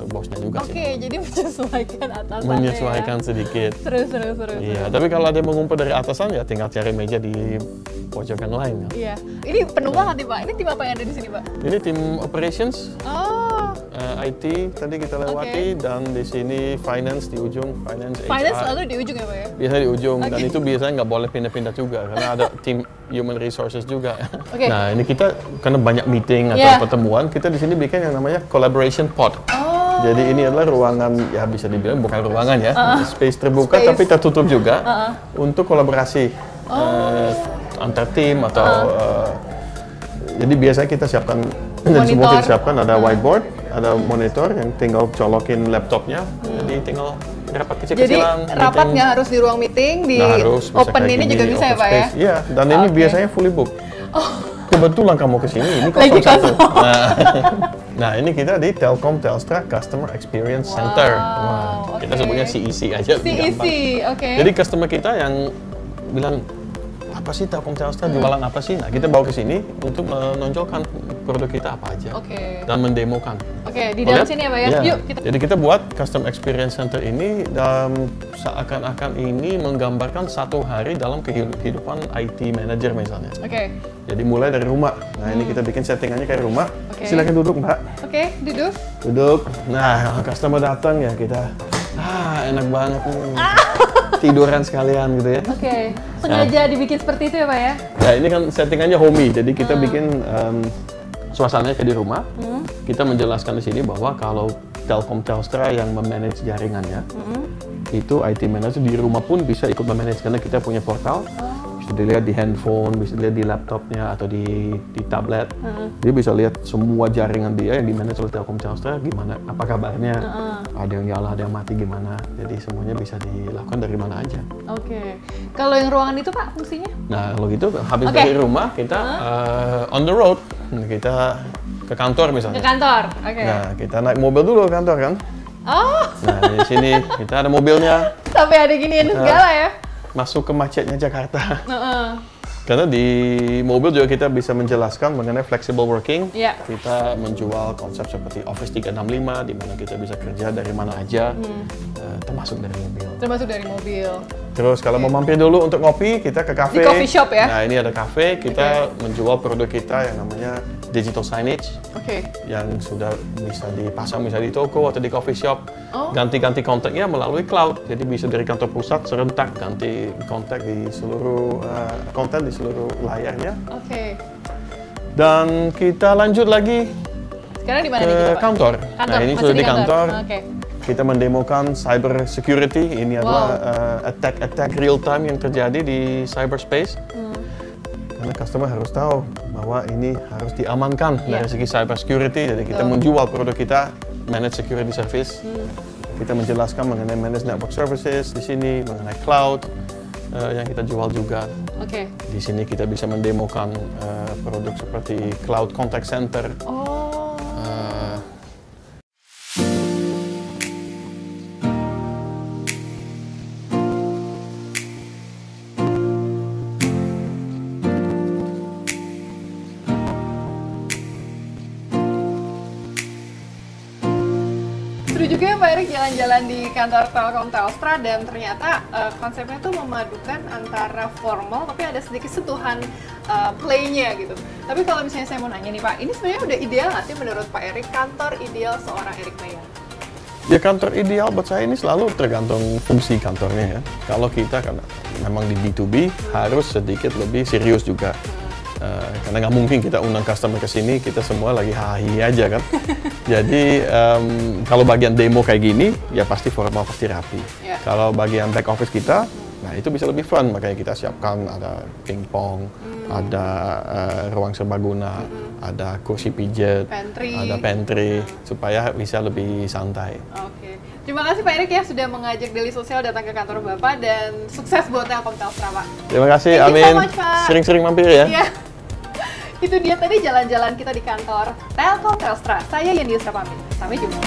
bosnya juga sih. Oke, jadi menyesuaikan atasannya. Menyesuaikan ya. sedikit. Terus. Iya, tapi kalau ada yang mengumpul dari atasan ya tinggal cari meja di pojok yang lain. Ya. Iya. Ini penuh banget nih Pak. Ini tim apa yang ada di sini Pak? Ini tim operations. Oh. IT tadi kita lewati dan di sini finance di ujung, finance selalu di ujung ya Pak ya? Biasanya di ujung dan itu biasanya nggak boleh pindah-pindah juga karena ada tim human resources juga. Nah ini kita karena banyak meeting atau pertemuan kita di sini bikin yang namanya collaboration pod. Jadi ini adalah ruangan ya bisa dibilang bukan ruangan ya, space terbuka tapi tertutup juga untuk kolaborasi antar tim atau jadi biasanya kita siapkan dan semua kita siapkan ada whiteboard, ada monitor yang tinggal colokin laptopnya, jadi tinggal rapat kecil-kecilan. Jadi rapat nggak harus di ruang meeting, di open ini juga bisa ya Pak ya? Iya, dan ini biasanya fully book. Kebetulan kamu kesini, ini kosong satu. Nah ini kita di Telkom Telstra Customer Experience Center. Kita sebutnya CEC aja. CEC, oke. Jadi customer kita yang bilang, apa sih Telkom Telstra jualan apa sih? Nah kita bawa ke sini untuk menonjolkan produk kita apa aja dan mendemokan. Di dalam sini ya Pak ya? Yuk kita. Jadi kita buat Custom Experience Center ini dan seakan-akan ini menggambarkan satu hari dalam kehidupan IT manager misalnya. Jadi mulai dari rumah. Nah ini kita bikin settingannya kayak rumah. Silakan duduk Mbak. Duduk. Duduk. Nah customer datang ya kita, enak banget nih. Tiduran sekalian gitu ya. Sengaja dibikin seperti itu ya Pak ya? Ya ini kan settingannya homey, jadi kita bikin suasananya kayak di rumah. Kita menjelaskan di sini bahwa kalau Telkom Telstra yang memanage jaringannya, itu IT manager di rumah pun bisa ikut memanage karena kita punya portal. Bisa dilihat di handphone, bisa dilihat di laptopnya atau di tablet. Dia bisa lihat semua jaringan dia yang di-manage oleh Telkom Telstra, gimana, apa kabarnya, ada yang nyala, ada yang mati gimana. Jadi semuanya bisa dilakukan dari mana aja. Kalau yang ruangan itu Pak fungsinya? Nah kalau gitu habis dari rumah kita on the road, kita ke kantor misalnya. Ke kantor, Nah kita naik mobil dulu ke kantor kan. Nah di sini kita ada mobilnya. Sampai ada giniin segala ya? Masuk ke macetnya Jakarta. Karena di mobil juga kita bisa menjelaskan mengenai flexible working. Kita menjual konsep seperti Office 365, di mana kita bisa kerja dari mana aja, termasuk dari mobil. Terus kalau mau mampir dulu untuk ngopi, kita ke kafe. Di coffee shop ya? Nah ini ada kafe, kita menjual produk kita yang namanya digital signage. Yang sudah bisa dipasang misalnya di toko atau di coffee shop. Ganti-ganti kontaknya melalui cloud. Jadi bisa dari kantor pusat serentak ganti kontak di seluruh konten di seluruh layarnya. Dan kita lanjut lagi. Sekarang di mana ke kantor. Nah ini sudah di kantor. Kita mendemokan cyber security. Ini adalah attack real time yang terjadi di cyberspace. Karena customer harus tahu bahwa ini harus diamankan dari segi cyber security. Jadi kita menjual produk kita managed security service. Kita menjelaskan mengenai managed network services di sini, mengenai cloud yang kita jual juga. Di sini kita bisa mendemokan produk seperti cloud contact center. Seru juga ya Pak Erik jalan-jalan di kantor Telkom Telstra dan ternyata konsepnya tuh memadukan antara formal tapi ada sedikit sentuhan play-nya gitu. Tapi kalau misalnya saya mau nanya nih Pak, ini sebenarnya udah ideal nggak sih menurut Pak Erik kantor ideal seorang Erik Mayer? Ya kantor ideal buat saya ini selalu tergantung fungsi kantornya ya. Kalau kita kan memang di B2B harus sedikit lebih serius juga. Karena nggak mungkin kita undang customer ke sini, kita semua lagi hahi aja kan. Jadi kalau bagian demo kayak gini, ya pasti formal, pasti rapi. Kalau bagian back office kita, nah itu bisa lebih fun. Makanya kita siapkan ada pingpong, ada ruang serbaguna, ada kursi pijet, ada pantry, supaya bisa lebih santai. Terima kasih Pak Erik ya sudah mengajak Daily Sosial datang ke kantor Bapak dan sukses buat Telkom Telstra Pak. Terima kasih, amin. Sering-sering mampir ya. Itu dia tadi jalan-jalan kita di kantor Telkom Telstra. Saya Yeni Yusra pamit. Sampai jumpa.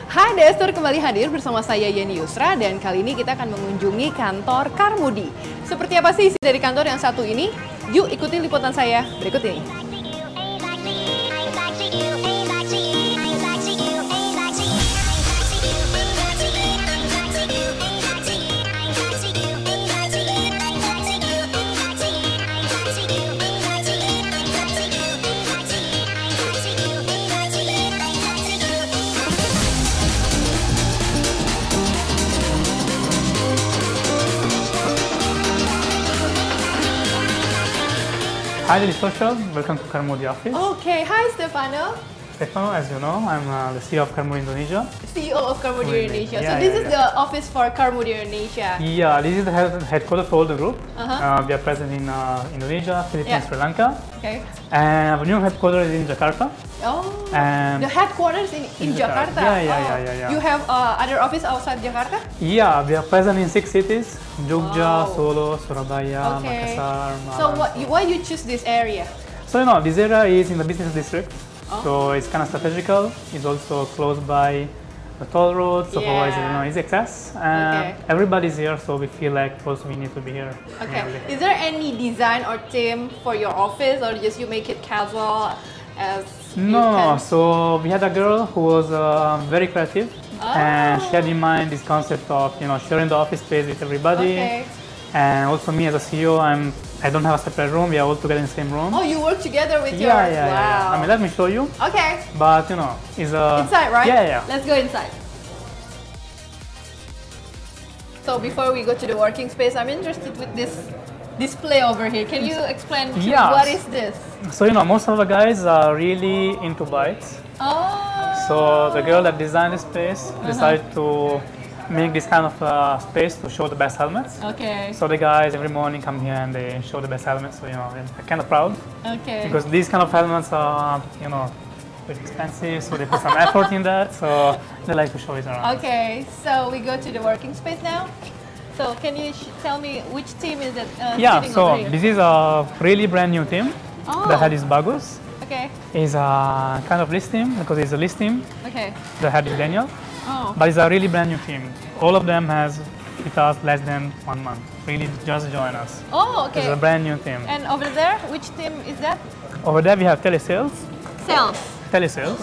Hai Destur, kembali hadir bersama saya Yeni Yusra dan kali ini kita akan mengunjungi kantor Carmudi. Seperti apa sih isi dari kantor yang satu ini? Yuk ikuti liputan saya berikut ini. Hi, this is Social. Welcome to Carmudi office. Okay, hi Stefano. Stefano, as you know, I'm the CEO of Carmudi Indonesia. CEO of Carmudi Indonesia. Yeah, So this is the office for Carmudi Indonesia. Yeah, this is the headquarters for all the group. We are present in Indonesia, Philippines, Yeah. Sri Lanka. Okay. And our new headquarters is in Jakarta. Oh, And the headquarters in Jakarta. Yeah. You have other office outside Jakarta? Yeah, we are present in 6 cities: Jogja, Wow. Solo, Surabaya, Okay. Makassar, So Malang. why you choose this area? So this area is in the business district. Oh. So it's kind of strategical. It's also close by the toll road, so for Yeah. easy access. Okay. Everybody's here, so we feel like also we need to be here. Okay. mainly. Is there any design or theme for your office, or just you make it casual as you No, can? so we had a girl who was very creative, and she had Oh. in mind this concept of sharing the office space with everybody. Okay. And also me as a CEO, I don't have a separate room. We are all together in the same room. Oh, you work together with yeah, yours. yeah, Wow. yeah. I mean, let me show you. Okay. But it's Inside, right? Yeah. Let's go inside. So before we go to the working space, I'm interested with this display over here. Can you explain to me Yes. what is this? So most of the guys are really into bikes. Oh. So the girl that designed the space decided to make this kind of space to show the best helmets. Okay. So the guys every morning come here and they show the best helmets. So I'm kind of proud Okay. because these kind of helmets are pretty expensive. So they put some effort in that. So they like to show it around. Okay. So we go to the working space now. So can you tell me which team is it? Yeah. sitting So over here? this is a really brand new team. Oh. The head is Bagus. Okay. Is a kind of list team because it's a list team. Okay. The head is Daniel. Oh. But it's a really brand new team. All of them has with us less than 1 month. Really just join us. Oh. It's Okay. a brand new team. And over there, which team is that? Over there we have telesales, Sales. and Telesales.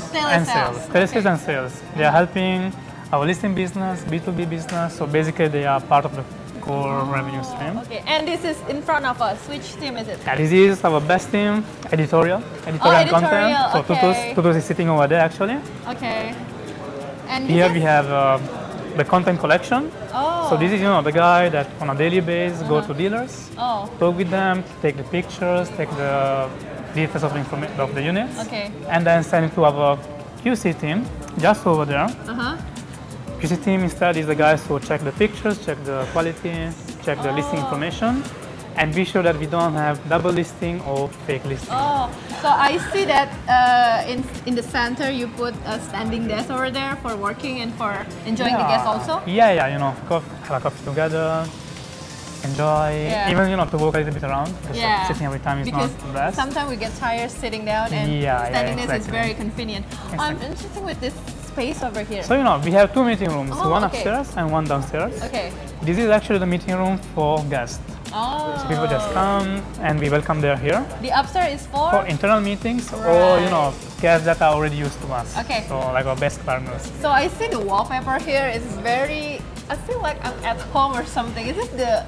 sales. Telesales Okay. and sales. They are helping our listing business, B2B business. So basically they are part of the core revenue stream. Okay. And this is in front of us. Which team is it? And this is our best team, editorial and content. editorial, So okay. Tutus is sitting over there actually. Okay. And Here this we is- have the content collection. Oh. So this is the guy that on a daily basis go to dealers, Oh. talk with them, take the pictures, take the details of the information of the units, Okay. and then send it to our QC team just over there. Uh-huh. QC team instead is the guys who check the pictures, check the quality, check the listing information, and be sure that we don't have double listing or fake listing. Oh, so I see that in the center you put a standing desk over there for working and for enjoying the guests also. Yeah, have a coffee together, enjoy, Yeah. even to walk a little bit around. Because Yeah. sitting every time is Because not the best. sometimes we get tired sitting down and Yeah, standing desk is exactly. very convenient. I'm interested with this space over here. So we have 2 meeting rooms, Oh, one okay. upstairs and one downstairs. Okay. This is actually the meeting room for guests. Oh. So people just come and we welcome them here The upstairs is for. for internal meetings or Right. guests that are already used to us. Okay. So like our best partners. So I see the wallpaper here is very. I feel like I'm at home or something. Is it the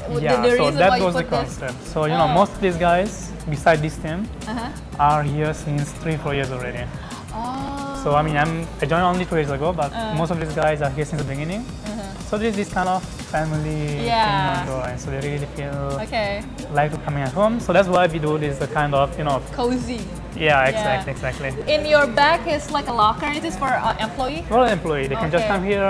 Yeah, the so reason that why you was the put this? concept. So Oh. most of these guys, beside this team, Uh-huh. are here since 3-4 years already. Oh. So I joined only 2 years ago, but most of these guys are here since the beginning. So there's this kind of family Yeah. thing going, so they really feel Okay. like to coming at home. So that's why we do this kind of Cozy. yeah, exactly. In your back is like a locker. It is for employee. For an employee, they can just Okay. come here,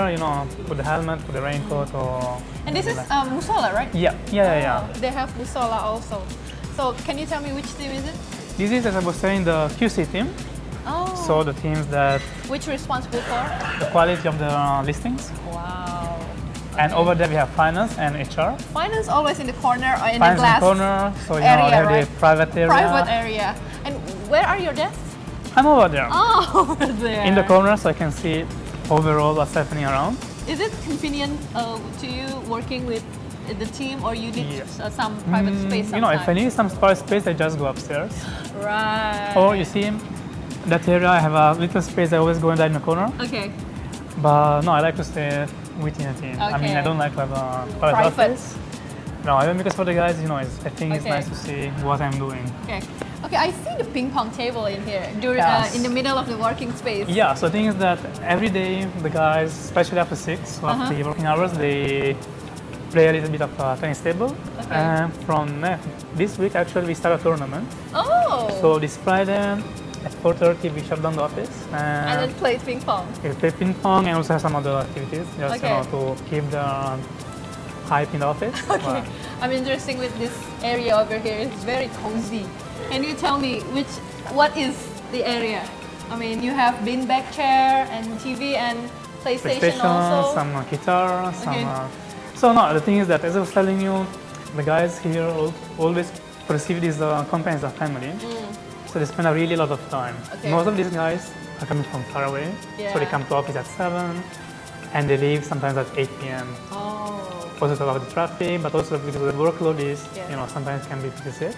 put the helmet, put the raincoat, or And this is musola, right? yeah. They have musola also. So can you tell me which team is it? This is, as I was saying, the QC team. Oh. So the teams that Which responsible for? the quality of the listings. Wow. And over there we have finance and HR. Finance always in the corner or in Finance the glass corner, so area, they have right? the private area. private area. And where are your desks? I'm over there. Oh, over there. In the corner, so I can see overall what's happening around. Is it convenient to you working with the team, or you need Yes. some private space You know, if I sometimes? need some private space, I just go upstairs. Right. Or you see, that area I have a little space. I always go in there in the corner. Okay. But no, I like to stay within a team. I mean, Okay. I don't like to have a private Private. office. No, I don't, because for the guys, you know, I think it's Okay. nice to see what I'm doing. Okay. Okay, I see the ping pong table in here, Yes. in the middle of the working space. Yeah, so the thing is that every day the guys, especially after 6, so after the working hours, they play a little bit of tennis table. Okay. And from this week, actually, we start a tournament. Oh. So this Friday at 4:30, we shut down the office. And then play ping pong. We play ping pong and also have some other activities, just Okay. to keep the hype in the office. Okay. I'm interested with this area over here. It's very cozy. Can you tell me what is the area? I mean, you have beanbag chair and TV and PlayStation also. some guitar, some. Okay. So no, the thing is that as I was telling you, the guys here always perceive this company as a family. So they spend a really lot of time. Okay. Most of these guys are coming from far away, so they Yeah. come to office at 7, and they leave sometimes at 8 p.m. Oh. Also about the traffic, but also because the workload is, Yeah. you know, sometimes can be pretty sick.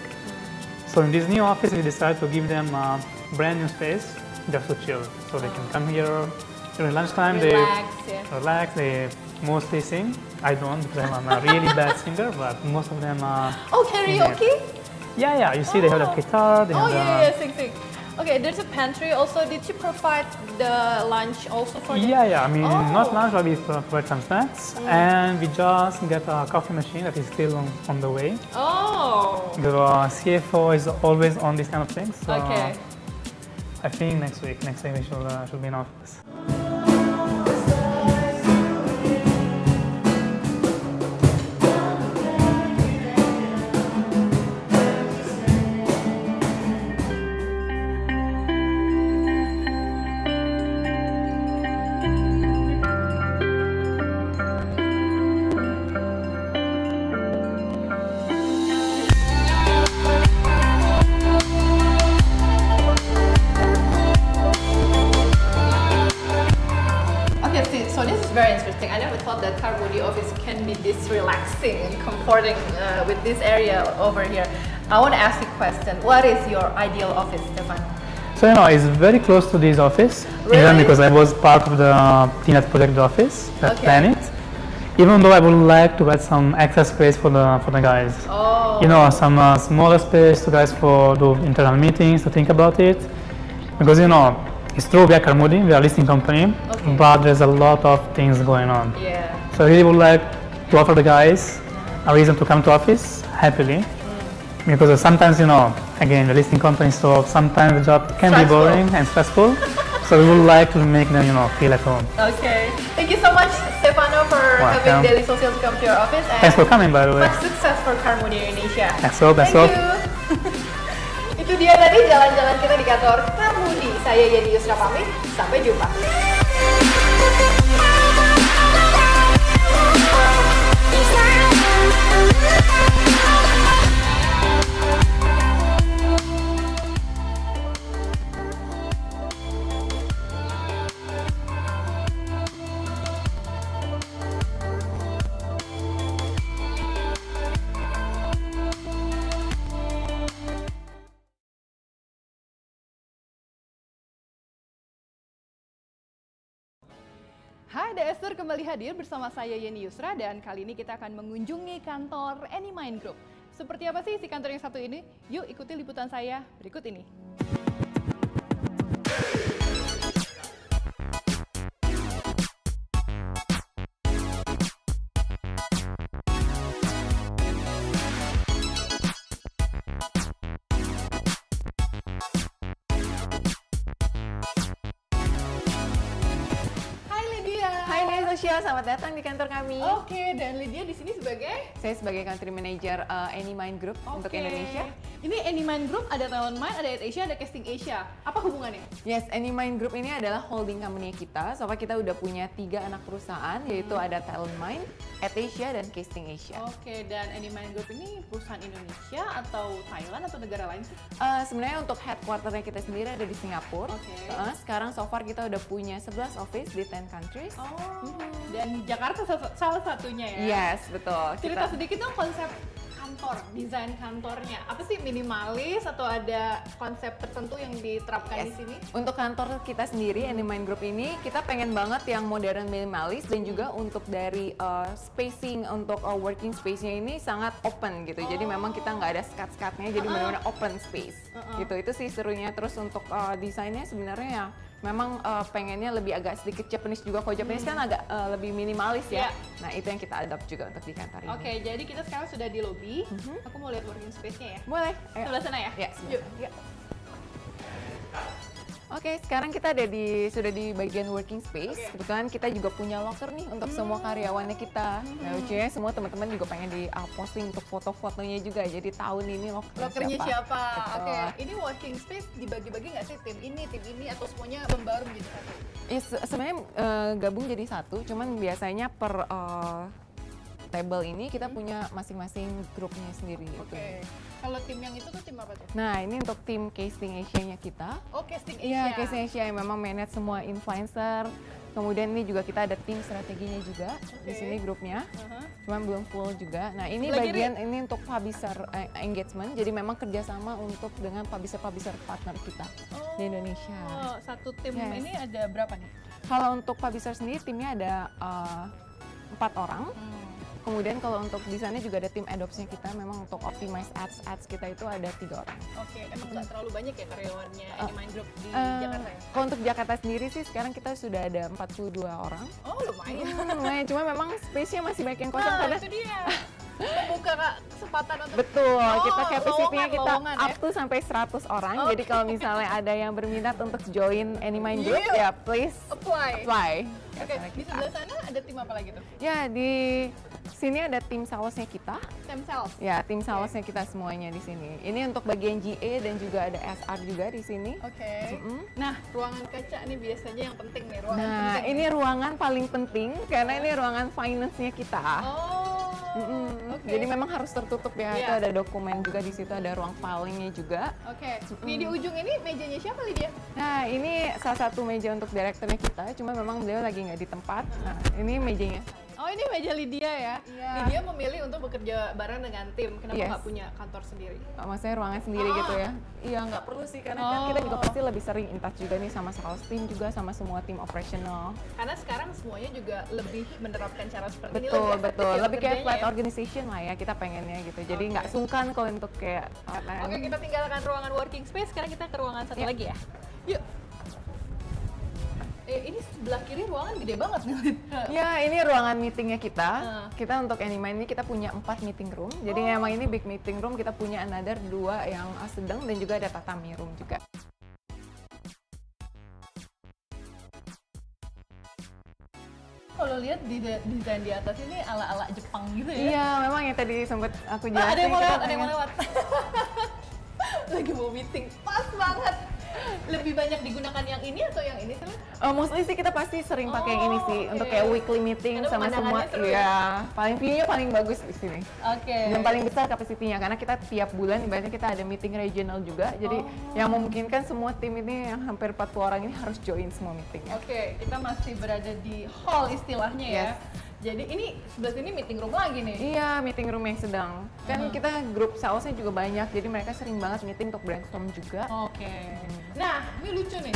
So in this new office, we decided to give them a brand new space just to chill. So they can come here during lunchtime. Relax, They yeah. relax. They mostly sing. I don't because I'm a really bad singer, but most of them are. Oh, karaoke? Yeah. You see, they have the guitar. They Oh, have yeah, sing. Okay, there's a pantry also. Did you provide the lunch also for them? Yeah. I mean, not Oh. lunch, but we provide some snacks, and we just get a coffee machine that is still on the way. Oh. The CFO is always on these kind of things. So Okay. I think next week we should be in office. Okay, so this is very interesting. I never thought that Karmudi office can be this relaxing and comforting with this area over here. I want to ask you a question. What is your ideal office, Stefan? So you know, it's very close to this office, Really? even because I was part of the Peanut Project office that Okay. planned it. Even though I would like to add some extra space for the guys. Oh. You know, some smaller space to guys for do internal meetings to think about it, because you know, it's true we are Karmudi, we are a listing company, Okay. but there's a lot of things going on. Yeah. So I really would like to offer the guys a reason to come to office happily, because sometimes, you know, again, the listing company, so sometimes the job can be Stressful. boring and stressful. So we would like to make them, you know, feel at home. Okay. Thank you so much, Stefano, for Welcome. having Daily Social to come to your office. And Thanks for coming, by the way. much success for Karmudi Indonesia. That's all, that's all. Thank you. Itu dia tadi jalan-jalan kita di kantor Karmudi. Saya Yeni Yusra pamit. Sampai jumpa. Hai, The Esther kembali hadir bersama saya Yeni Yusra dan kali ini kita akan mengunjungi kantor Anymind Group. Seperti apa sih si kantor yang satu ini? Yuk ikuti liputan saya berikut ini. Hai Tasya, selamat datang di kantor kami. Oke, dan Lydia di sini sebagai? Saya sebagai Country Manager Anymind Group untuk Indonesia. Ini Anymind Group, ada Talent Mind, ada Asia, ada Casting Asia. Apa hubungannya? Yes, Anymind Group ini adalah holding company kita. Soalnya kita udah punya 3 anak perusahaan, yaitu ada Talent Mind, Asia, dan Casting Asia. Oke, dan Anymind Group ini perusahaan Indonesia atau Thailand atau negara lain sih? Sebenarnya untuk headquarternya kita sendiri ada di Singapura. Sekarang so far kita udah punya 11 office di 10 countries. Dan Jakarta salah satunya ya? Yes, betul. Cerita sedikit dong konsep kantor, desain kantornya. Apa sih, minimalis atau ada konsep tertentu yang diterapkan di sini? Untuk kantor kita sendiri, Anymind Group ini, kita pengen banget yang modern minimalis dan juga untuk dari spacing untuk working space-nya ini sangat open gitu. Jadi memang kita nggak ada skat-skatnya, jadi benar-benar open space. Gitu, itu sih serunya. Terus untuk desainnya sebenarnya ya memang pengennya lebih agak sedikit Japanese juga. Kalau Japanese kan agak lebih minimalis ya. Nah, itu yang kita adopt juga untuk di kantor ini. Oke, jadi kita sekarang sudah di lobby. Aku mau lihat working space-nya ya. Boleh. Ayo. Sebelah sana ya? Ya, Yuk. yuk. Oke, sekarang kita ada sudah di bagian working space. Kebetulan kita juga punya locker nih untuk semua karyawannya kita. Nah, lucunya semua teman-teman juga pengen di posting untuk foto-fotonya juga. Jadi tahun ini lockernya siapa? Oke, ini working space dibagi-bagi nggak sih tim ini, atau semuanya membaur menjadi satu? Sebenarnya gabung jadi satu, cuman biasanya per table ini kita punya masing-masing grupnya sendiri. Oke. Kalau tim yang itu tuh tim apa tuh? Nah, ini untuk tim Casting Asia-nya kita. Oh, Casting Asia. Iya, Casting Asia yang memang manage semua influencer. Kemudian ini juga kita ada tim strateginya juga di sini grupnya. Cuman belum full juga. Nah, ini bagian ini untuk publisher engagement. Jadi memang kerjasama untuk dengan publisher partner kita di Indonesia. Oh, satu tim ini ada berapa nih? Kalau untuk publisher sendiri timnya ada 4 orang. Kemudian kalau untuk di sana juga ada tim adoption kita, memang untuk optimize ads kita itu ada 3 orang. Oke, emang nggak terlalu banyak ya karyawannya Anymind Group di Jakarta ya? Kalau untuk Jakarta sendiri sih sekarang kita sudah ada 42 orang. Oh, lumayan. Lumayan, cuma memang space-nya masih banyak yang kosong karena itu dia. Membuka kesempatan untuk betul, kita capacity-nya kita lowongan, up to sampai 100 orang. Jadi kalau misalnya ada yang berminat untuk join Anymind Group, ya please apply. Oke, di sebelah sana ada tim apa lagi tuh? Ya, di sini ada tim salesnya kita. Tim sales? Ya, tim salesnya kita semuanya di sini. Ini untuk bagian GA dan juga ada SR juga di sini. Oke. Nah, ruangan kaca nih biasanya yang penting nih, ruangan Nah, penting. ini ruangan paling penting karena ini ruangan finance-nya kita. Jadi memang harus tertutup ya. Itu ada dokumen juga di situ, ada ruang filingnya juga. Oke. Nih di ujung ini mejanya siapa Lydia? Nah, ini salah satu meja untuk direkturnya kita, cuma memang beliau lagi nggak di tempat. Nah, ini mejanya. Oh, ini meja Lydia ya? Iya. Lydia memilih untuk bekerja bareng dengan tim. Kenapa nggak punya kantor sendiri? Maksudnya ruangan sendiri gitu ya? Iya, nggak perlu sih, karena kan kita juga pasti lebih sering in touch juga nih sama sales team juga, sama semua tim operational. Karena sekarang semuanya juga lebih menerapkan cara seperti ini. Betul. Lebih kayak flat organization lah ya, kita pengennya gitu. Jadi nggak sungkan kalau untuk kayak... Oke, kita tinggalkan ruangan working space, sekarang kita ke ruangan satu lagi ya. Yuk. Ini sebelah kiri ruangan gede banget nih. Ya, ini ruangan meetingnya kita. Kita untuk Anymind ini kita punya 4 meeting room. Jadi memang ini big meeting room, kita punya another 2 yang sedang dan juga ada tatami room juga. Kalau lihat di desain di atas ini ala-ala Jepang gitu ya? Iya, memang yang tadi sempat aku jelasin. Ada yang mau lewat. Lagi mau meeting, pas banget. Lebih banyak digunakan yang ini atau yang ini sih? Mostly sih kita pasti sering pakai yang ini sih untuk kayak weekly meeting sama semua. Iya, paling view-nya paling bagus di sini. Dan paling besar kapasitinya karena kita tiap bulan ibaratnya kita ada meeting regional juga. Jadi yang memungkinkan semua tim ini yang hampir 40 orang ini harus join semua meetingnya. Oke, kita masih berada di hall istilahnya ya. Jadi ini sebelah sini meeting room lagi nih? Iya, meeting room yang sedang. Kan kita grup salesnya juga banyak, jadi mereka sering banget meeting untuk brainstorm juga. Oke. Nah, ini lucu nih.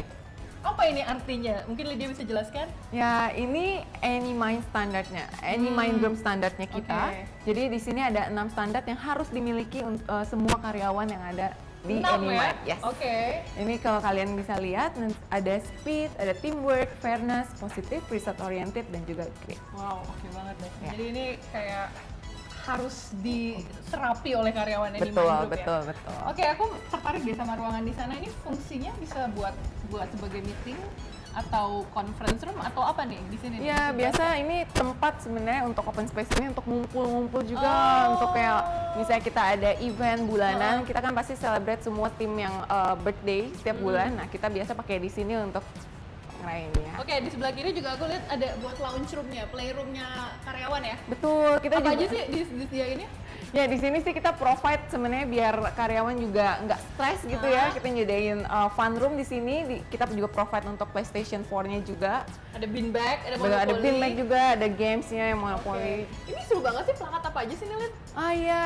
Apa ini artinya? Mungkin Lydia bisa jelaskan? Ya, ini Anymind standarnya, Anymind Group standarnya kita. Jadi di sini ada 6 standar yang harus dimiliki semua karyawan yang ada di Anymind. Ya? Oke. Ini kalau kalian bisa lihat ada speed, ada teamwork, fairness, positive, result oriented, dan juga great. Wow, oke banget deh. Jadi ini kayak harus diserapi oleh karyawan Anymind Group ya? Betul. Oke, aku tertarik deh sama ruangan di sana. Ini fungsinya bisa buat sebagai meeting atau conference room atau apa nih di sini? Ya, biasa ini tempat sebenarnya untuk open space ini untuk ngumpul-ngumpul juga, untuk kayak misalnya kita ada event bulanan, kita kan pasti celebrate semua tim yang birthday setiap bulan. Nah, kita biasa pakai di sini untuk ngerayainnya. Oke, di sebelah kiri juga aku lihat ada buat lounge roomnya, playroomnya karyawan ya? Betul, kita Apa juga aja sih disediainnya? ya di sini sih kita provide sebenarnya biar karyawan juga nggak stres gitu ya. Kita nyediain fun room di sini. Kita juga provide untuk PlayStation 4-nya juga. Ada beanbag, ada Betul, monopoli. ada beanbag juga, ada gamesnya yang monopoli. Ini seru banget sih, plakat apa aja sih nih, Lid? Ah ya,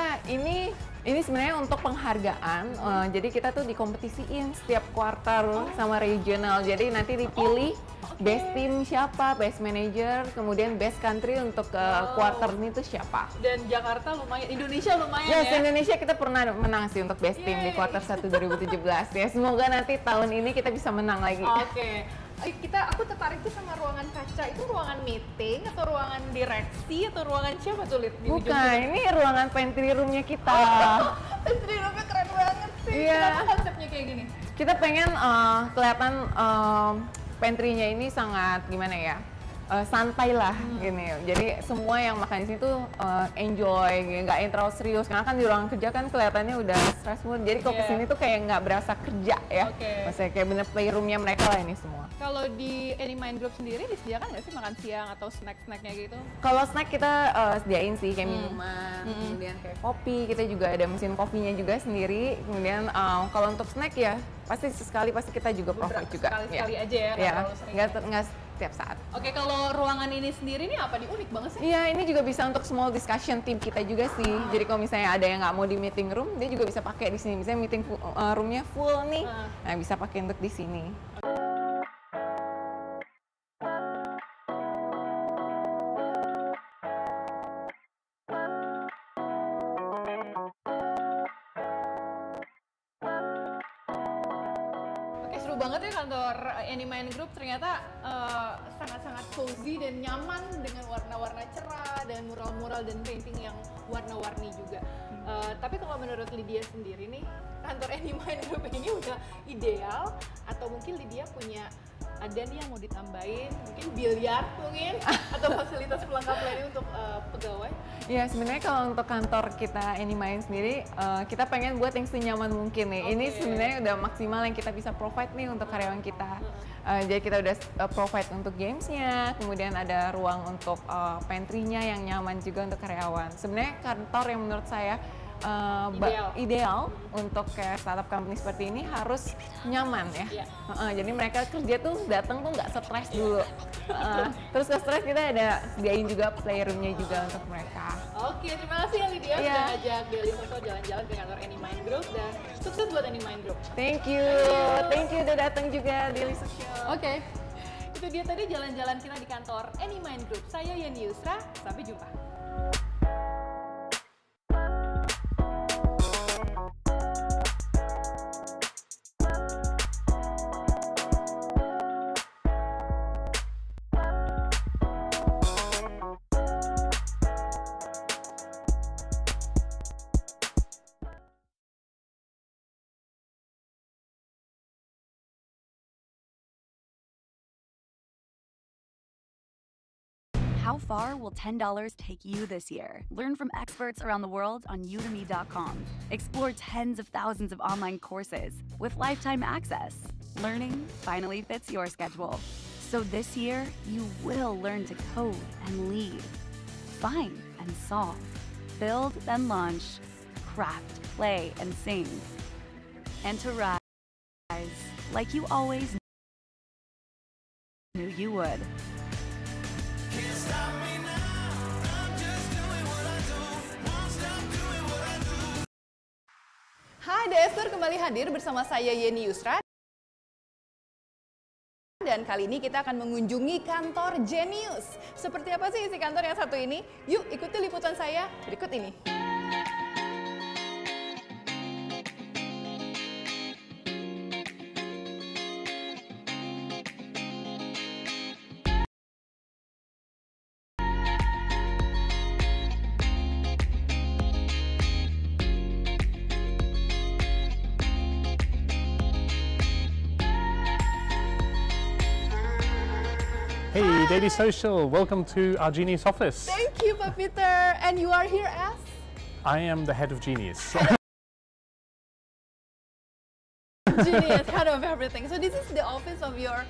ini sebenarnya untuk penghargaan. Jadi kita tuh dikompetisiin setiap kuartal sama regional. Jadi nanti dipilih best team siapa, best manager, kemudian best country untuk kuartal ini tuh siapa. Dan Jakarta lumayan, Indonesia lumayan Yes, ya? Indonesia kita pernah menang sih untuk best team di kuartal 1 2017 ya. Semoga nanti tahun ini kita bisa menang lagi. Oke. Aku tertarik tuh sama ruangan kaca. Itu ruangan meeting atau ruangan direksi atau ruangan siapa tuh, Lid? Di ujung Bukan, sini? ini ruangan pantry roomnya kita. Pantry roomnya keren banget sih. Iya. Kenapa konsepnya kayak gini? Kita pengen kelihatan pantry-nya ini sangat gimana ya, santai lah gini. Jadi semua yang makan di sini tuh enjoy, nggak yang terlalu serius. Karena kan di ruangan kerja kan kelihatannya udah stressful. Jadi kalau kesini tuh kayak nggak berasa kerja ya. Maksudnya kayak bener playroom-nya mereka lah ini semua. Kalau di Anymind Group sendiri disediakan nggak sih makan siang atau snack-snacknya gitu? Kalau snack kita sediain sih kayak minuman, kemudian kayak kopi. Kita juga ada mesin kopinya juga sendiri. Kemudian kalau untuk snack ya pasti kita juga provide juga. Sekali-sekali aja ya, nggak terlalu sering. Nggak setiap saat. Oke, kalau ruangan ini sendiri nih apa nih, unik banget sih? Iya, ini juga bisa untuk small discussion team kita juga sih. Jadi kalau misalnya ada yang nggak mau di meeting room, dia juga bisa pakai di sini. Misalnya meeting roomnya full nih, nah bisa pakai untuk di sini. Banget ya kantor Anymind Group, ternyata sangat-sangat cozy dan nyaman dengan warna-warna cerah dan mural-mural dan painting yang warna-warni juga. Tapi kalau menurut Lydia sendiri nih, kantor Anymind Group ini udah ideal atau mungkin Lydia punya ada nih yang mau ditambahin, mungkin biliar mungkin atau fasilitas pelengkap lainnya untuk pegawai? Ya sebenarnya kalau untuk kantor kita Anymind sendiri, kita pengen buat yang senyaman mungkin nih. Ini sebenarnya udah maksimal yang kita bisa provide nih untuk karyawan kita. Jadi kita udah provide untuk gamesnya, kemudian ada ruang untuk pantry-nya yang nyaman juga untuk karyawan. Sebenarnya kantor yang menurut saya ideal untuk kayak startup company seperti ini harus nyaman ya. Jadi mereka kerja tuh datang tuh nggak stres dulu. Terus ke stres kita ada sediain juga playroomnya juga untuk mereka. Oke, terima kasih ya Lydia sudah ajak Daily Soso jalan-jalan ke kantor Anymind Group dan sukses buat Anymind Group. Thank you udah datang juga Daily Soso. Oke. Itu dia tadi jalan-jalan kita di kantor Anymind Group. Saya Yeni Yusra, sampai jumpa. How far will $10 take you this year? Learn from experts around the world on udemy.com. Explore tens of thousands of online courses with lifetime access. Learning finally fits your schedule. So this year, you will learn to code and lead, find and solve, build and launch, craft, play and sing, and to rise like you always knew you would. Hai Devster, kembali hadir bersama saya Yeni Yusra. Dan kali ini kita akan mengunjungi kantor Genius. Seperti apa sih isi kantor yang satu ini? Yuk ikuti liputan saya berikut ini. Daily Social. Welcome to our Genius office. Thank you, Pak Peter. And you are here as? I am the head of Genius. Genius, head of everything. So this is the office of your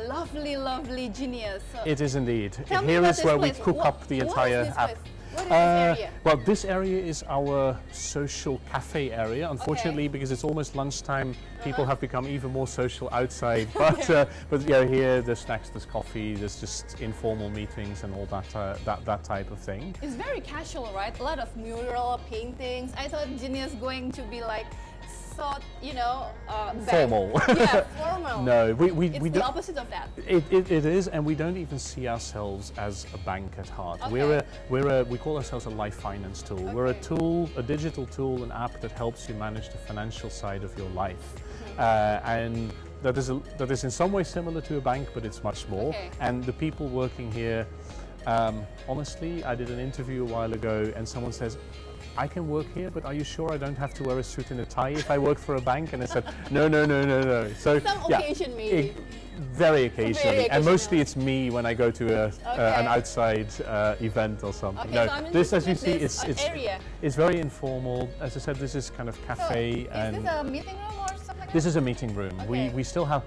lovely, lovely Genius. So It is indeed. tell me Here about is this where place. we cook up the entire What is this app. place? What is this area? Well, this area is our social cafe area. Unfortunately, because it's almost lunchtime, people have become even more social outside. But you know, here there's snacks, there's coffee, there's just informal meetings and all that type of thing. It's very casual, right? A lot of mural paintings. I thought Genius going to be like so, you know, Formal. Yeah, formal. No, we It's do. the opposite of that. It is, and we don't even see ourselves as a bank at heart. Okay. We call ourselves a life finance tool. We're a Okay. tool, a digital tool, an app that helps you manage the financial side of your life, and that is in some ways similar to a bank, but it's much more. Okay. And the people working here, honestly, I did an interview a while ago, and someone says, I can work here, but are you sure I don't have to wear a suit and a tie if I work for a bank? And I said, no. So Some occasion maybe. Very occasionally, and mostly occasionally. it's me when I go to an outside event or something. Okay, No, so I'm this, as you interested see, with this area. it's very informal. As I said, this is kind of cafe, So, and is this a meeting room or something like this that? is a meeting room. Okay. We still have,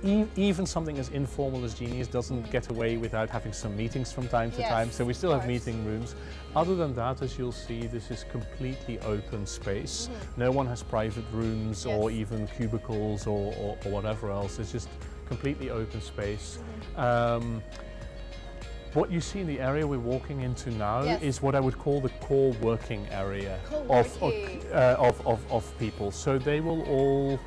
even something as informal as Genius doesn't get away without having some meetings from time to Yes, time. So we still of have course. meeting rooms. Other than that, as you'll see, this is completely open space. No one has private rooms or Yes. even cubicles or whatever else. It's just completely open space. What you see in the area we're walking into now Yes. is what I would call the core working area Co-working. of people. So they will all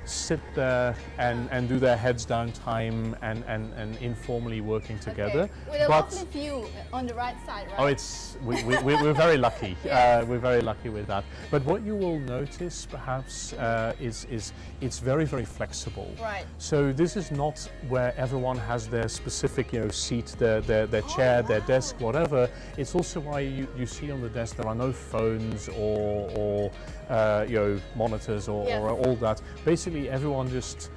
sit there and do their heads down time and informally working together. Okay. With a lovely view on the right side, right? Oh, we're very lucky. Yes. We're very lucky with that. But what you will notice, perhaps, is it's very, very flexible. Right. So this is not where everyone has their specific, seat, their chair, their desk, whatever. It's also why you see on the desk there are no phones or monitors or Yes. all that. Basically, everyone just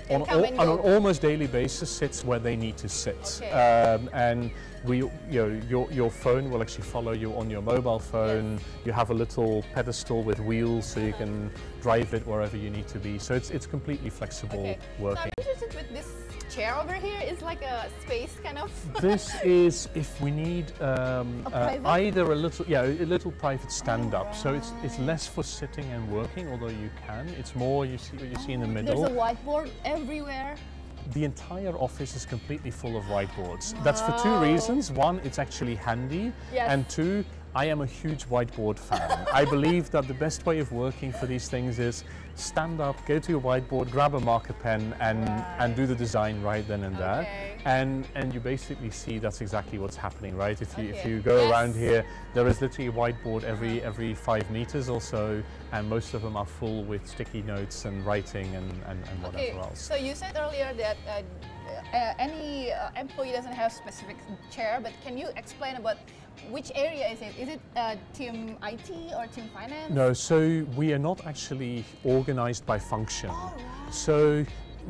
Can on come and an go. almost daily basis sits where they need to sit. Okay. And your phone will actually follow you on your mobile phone. You have a little pedestal with wheels, so you can drive it wherever you need to be. So it's completely flexible Okay. So working. I'm interested with this chair over here. It's like a space kind of. This is if we need private? either a little private stand-up. So it's less for sitting and working, although you can. It's more what you see in the middle. There's a whiteboard everywhere. The entire office is completely full of whiteboards. That's for two reasons. One, it's actually handy. Yes. And two, I am a huge whiteboard fan. I believe that the best way of working for these things is stand up, go to your whiteboard, grab a marker pen and do the design right then and there. Okay. And you basically see that's exactly what's happening, right? If Okay. you go Yes. around here, there is literally a whiteboard every 5 meters or so, and most of them are full with sticky notes and writing and whatever else. So you said earlier that any employee doesn't have specific chair, but can you explain about which area is it? Is it team IT or team finance? No, so we are not actually organized by function. So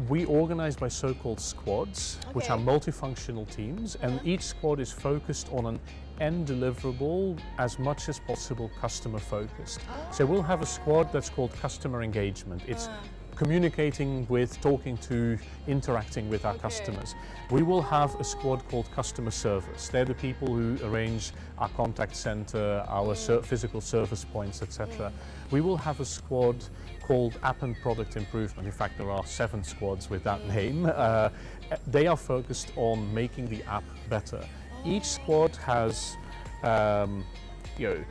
we organize by so-called squads, which are Okay. multifunctional teams, and each squad is focused on an end deliverable, as much as possible customer focused. So we'll have a squad that's called customer engagement. It's communicating with, talking to, interacting with our customers. We will have a squad called customer service. They're the people who arrange our contact center, our physical service points, etc. We will have a squad called app and product improvement. In fact, there are 7 squads with that name. They are focused on making the app better. Each squad has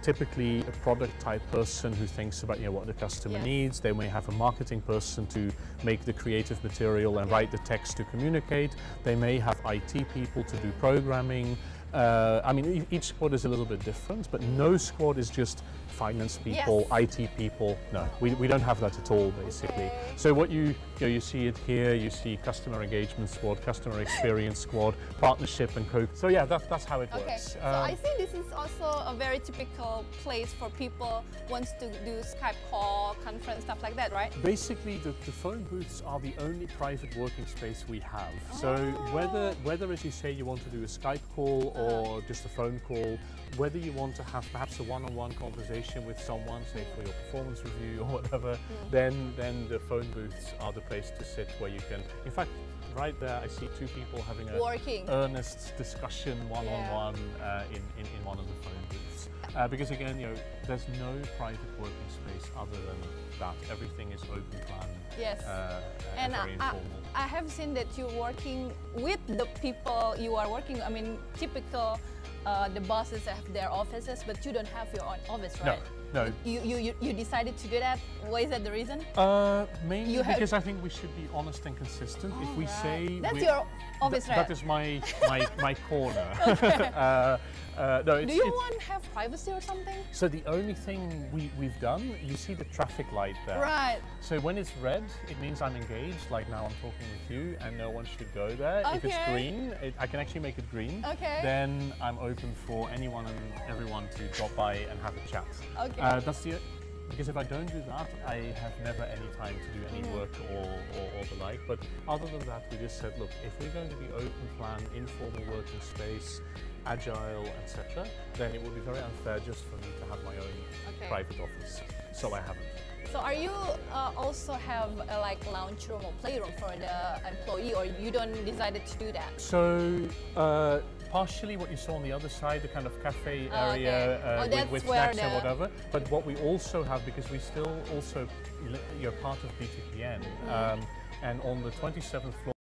typically a product type person who thinks about what the customer needs. They may have a marketing person to make the creative material and write the text to communicate. They may have IT people to do programming. I mean, each squad is a little bit different, but no squad is just finance people, IT people. No, we don't have that at all, basically. So what you see it here, you see customer engagement squad, customer experience squad, partnership and co. So yeah, that's how it works. So I see this is also a very typical place for people wants to do Skype call, conference, stuff like that, right? Basically, the phone booths are the only private working space we have. So whether, as you say, you want to do a Skype call or just a phone call, whether you want to have perhaps a one-on-one conversation with someone, say for your performance review or whatever, then the phone booths are the place to sit where you can. In fact, right there, I see two people having a earnest discussion one-on-one in one of the phone booths. Because again, there's no private working space other than that. Everything is open plan. Yes. And very informal. I have seen that you're working with the people you are working. I mean, typical. The bosses have their offices, but you don't have your own office, right? No. You decided to do that. Why is that the reason? Mainly because I think we should be honest and consistent. If we say that's your office, right? That is my corner. Do you want to have privacy or something? So the only thing we've done, you see the traffic light there. Right. So when it's red, it means I'm engaged, like now I'm talking with you, and no one should go there. If it's green, I can actually make it green. Then I'm open for anyone and everyone to drop by and have a chat. Because if I don't do that, I have never any time to do any work or the like. But other than that, we just said, look, if we're going to be open plan, informal working space, agile, etc., then it would be very unfair just for me to have my own private office. So I haven't. So are you also have a lounge room or playroom for the employee, or you don't decided to do that? So partially what you saw on the other side, the kind of cafe area with snacks and whatever. But what we also have, because we still also, you're part of BTPN, and on the 27th floor,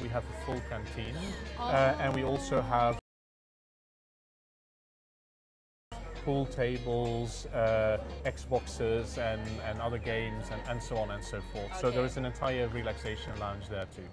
we have a full canteen, and we also have pool tables, Xboxes and other games and so on and so forth. So there is an entire relaxation lounge there too.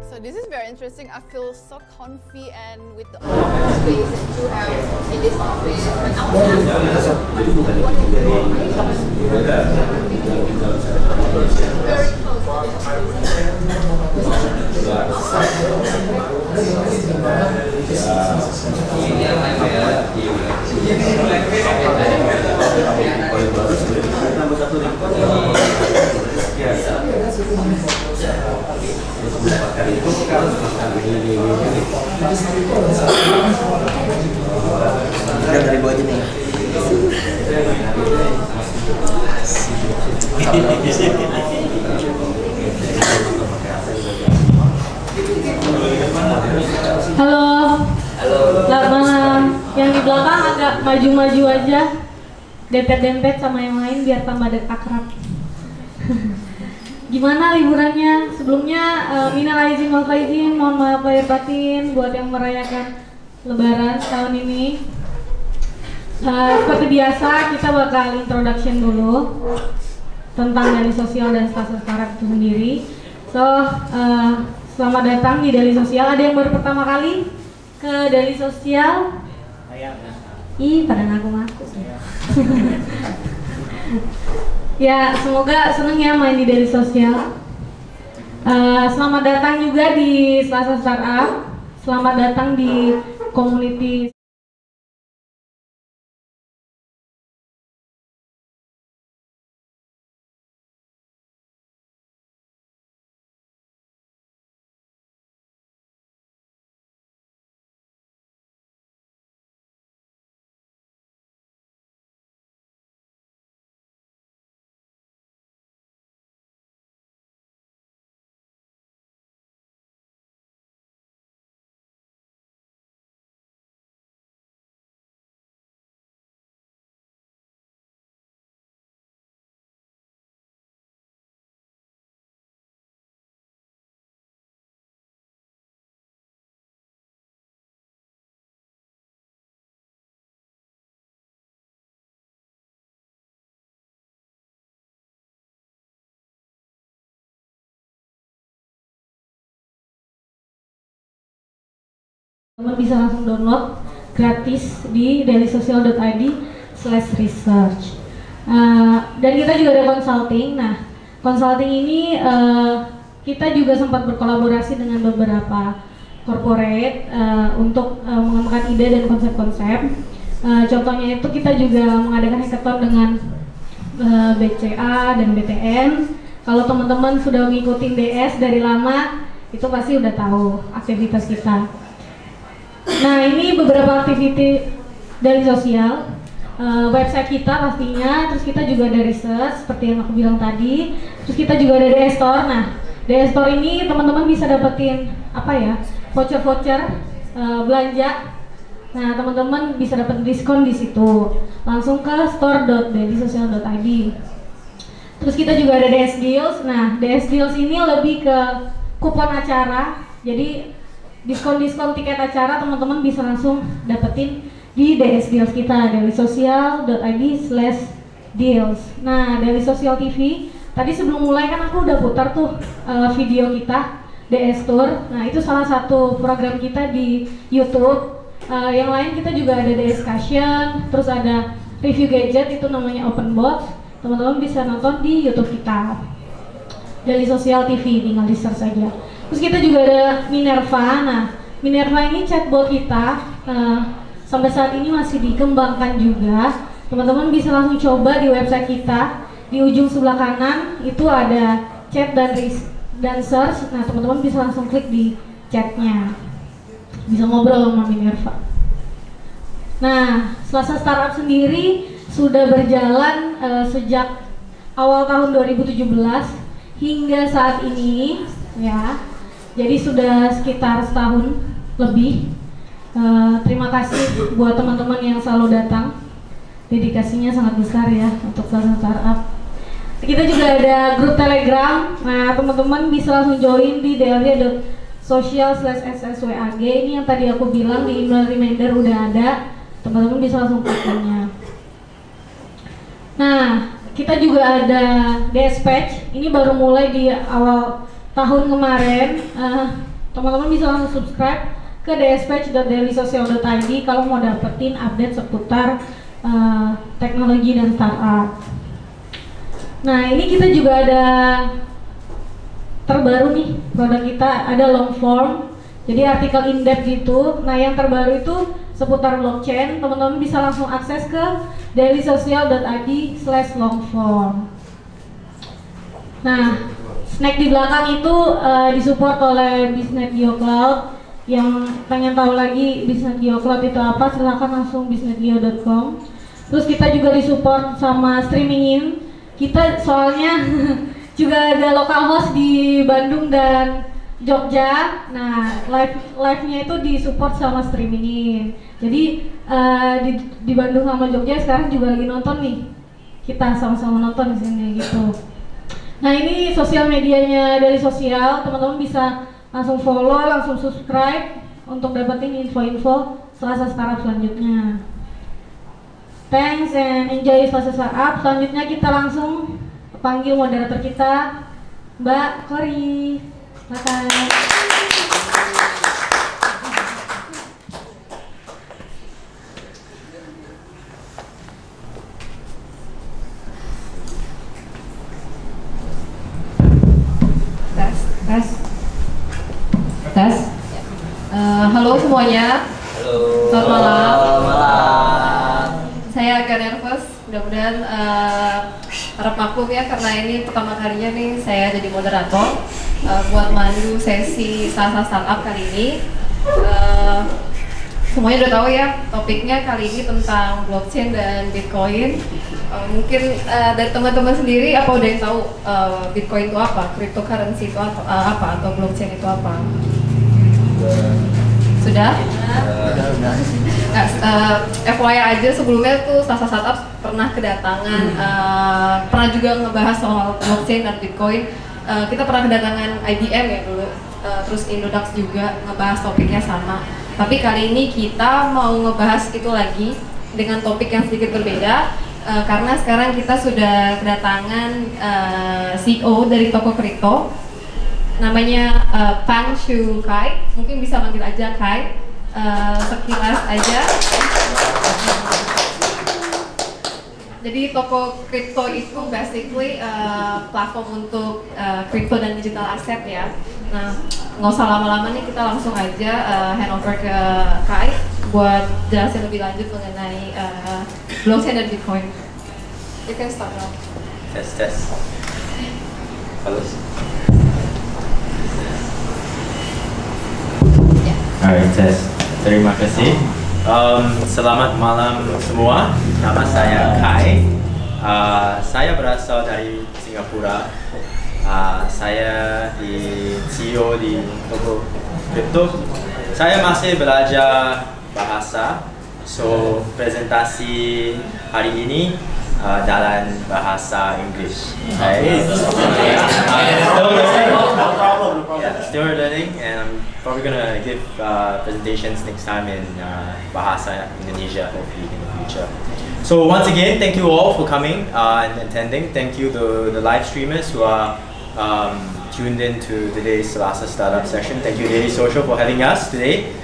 So this is very interesting. I feel so comfy and with the open space that you have in this office. And I want to ask you, what is very close to dari gua aja nih. Halo. Selamat malam. Yang di belakang agak maju-maju aja, dempet-dempet sama yang lain biar tambah akrab. Gimana liburannya? Sebelumnya minal aizin wal faizin, mohon maaf lahir batin buat yang merayakan Lebaran tahun ini. Seperti biasa kita bakal introduction dulu tentang dari sosial dan secara itu sendiri. Selamat datang di Daily Sosial. Ada yang baru pertama kali ke Daily Sosial? Pada ngaku-ngaku. Ya, semoga seneng ya main di Daily Sosial. Selamat datang juga di Selasa Startup. Selamat datang di community Teman bisa langsung download gratis di dailysocial.id/research. Dan kita juga ada consulting. Nah, consulting ini kita juga sempat berkolaborasi dengan beberapa corporate untuk mengembangkan ide dan konsep-konsep. Contohnya itu kita juga mengadakan hackathon dengan BCA dan BTN. Kalau teman-teman sudah mengikuti DS dari lama, itu pasti udah tahu aktivitas kita. Nah, ini beberapa aktiviti dari sosial. Website kita pastinya, terus kita juga ada research seperti yang aku bilang tadi. Terus kita juga ada DS Store. Nah, DS Store ini teman-teman bisa dapetin apa ya? Voucher-voucher belanja. Nah, teman-teman bisa dapat diskon di situ. Langsung ke store.dailysocial.id. Terus kita juga ada DS Deals. Nah, DS Deals ini lebih ke kupon acara. Jadi diskon-diskon tiket acara teman-teman bisa langsung dapetin di DS Deals kita, dailysocial.id/deals. Nah, Daily Social TV, tadi sebelum mulai kan aku udah putar tuh video kita DS Tour. Nah, itu salah satu program kita di YouTube. Yang lain kita juga ada discussion, terus ada review gadget, itu namanya open box. Teman-teman bisa nonton di YouTube kita, Daily Social TV, tinggal di search saja. Terus kita juga ada Minerva. Nah, Minerva ini chatbot kita sampai saat ini masih dikembangkan juga. Teman-teman bisa langsung coba di website kita. Di ujung sebelah kanan itu ada chat dan search. Nah, teman-teman bisa langsung klik di chatnya, bisa ngobrol sama Minerva. Nah, Selasa Startup sendiri sudah berjalan sejak awal tahun 2017 hingga saat ini, ya. Jadi sudah sekitar setahun lebih. Terima kasih buat teman-teman yang selalu datang. Dedikasinya sangat besar ya untuk Selasa Startup. Kita juga ada grup Telegram. Nah, teman-teman bisa langsung join di daily.social/sswag. Ini yang tadi aku bilang di email reminder udah ada. Teman-teman bisa langsung kliknya. Nah, kita juga ada Dispatch. Ini baru mulai di awal tahun kemarin. Teman-teman bisa langsung subscribe ke dispatch.dailysocial.id kalau mau dapetin update seputar teknologi dan startup. Nah, ini kita juga ada terbaru nih produk kita, ada long form, jadi artikel in depth gitu. Nah, yang terbaru itu seputar blockchain. Teman-teman bisa langsung akses ke dailysocial.id/longform. Nah, snack di belakang itu disupport oleh Business Geo Cloud. Yang pengen tahu lagi Business Geo Cloud itu apa, silahkan langsung businessgeo.com. Terus kita juga disupport sama streamingin. Kita soalnya juga ada local host di Bandung dan Jogja. Nah, live-nya itu disupport sama streamingin. Jadi di Bandung sama Jogja sekarang juga lagi nonton nih. Kita sama-sama nonton di sini gitu. Nah, ini sosial medianya dari sosial. Teman-teman bisa langsung follow, langsung subscribe untuk dapetin info-info Selasa Startup selanjutnya. Thanks and enjoy Selasa Startup. Selanjutnya kita langsung panggil moderator kita, Mbak Kori. Silakan. Tes. Halo semuanya. Halo. Selamat malam. Malam. Saya agak nervous. Mudah-mudahan harap maklum ya, karena ini pertama kalinya nih saya jadi moderator buat mandu sesi Selasa Startup kali ini. Semuanya udah tahu ya, topiknya kali ini tentang blockchain dan Bitcoin. Mungkin dari teman-teman sendiri apa udah yang tahu Bitcoin itu apa, cryptocurrency itu apa, atau blockchain itu apa? Sudah? FYI aja, sebelumnya tuh Selasa Startup pernah kedatangan, pernah juga ngebahas soal blockchain dan Bitcoin. Kita pernah kedatangan IBM ya dulu, terus Indodax juga ngebahas topiknya sama. Tapi kali ini kita mau ngebahas itu lagi dengan topik yang sedikit berbeda, karena sekarang kita sudah kedatangan CEO dari Tokocrypto, namanya Pang Xue Kai, mungkin bisa manggil aja Kai. sekilas aja. Jadi Tokocrypto itu basically platform untuk crypto dan digital asset ya. Nah, nggak usah lama-lama nih, kita langsung aja hand over ke Kai buat jelasin lebih lanjut mengenai blockchain dan Bitcoin. You can start now. Tes. Halus. Alright, tes. Terima kasih. Selamat malam semua. Nama saya Kai. Saya berasal dari Singapura. Saya di CEO di Tokocrypto. Saya masih belajar bahasa. So presentasi hari ini dalam bahasa Inggris. Still learning, and I'm probably gonna give presentations next time in Bahasa Indonesia, hopefully in the future. So once again, thank you all for coming and attending. Thank you to the live streamers who are tuned in to today's Selasa Startup session. Thank you Daily Social for having us today.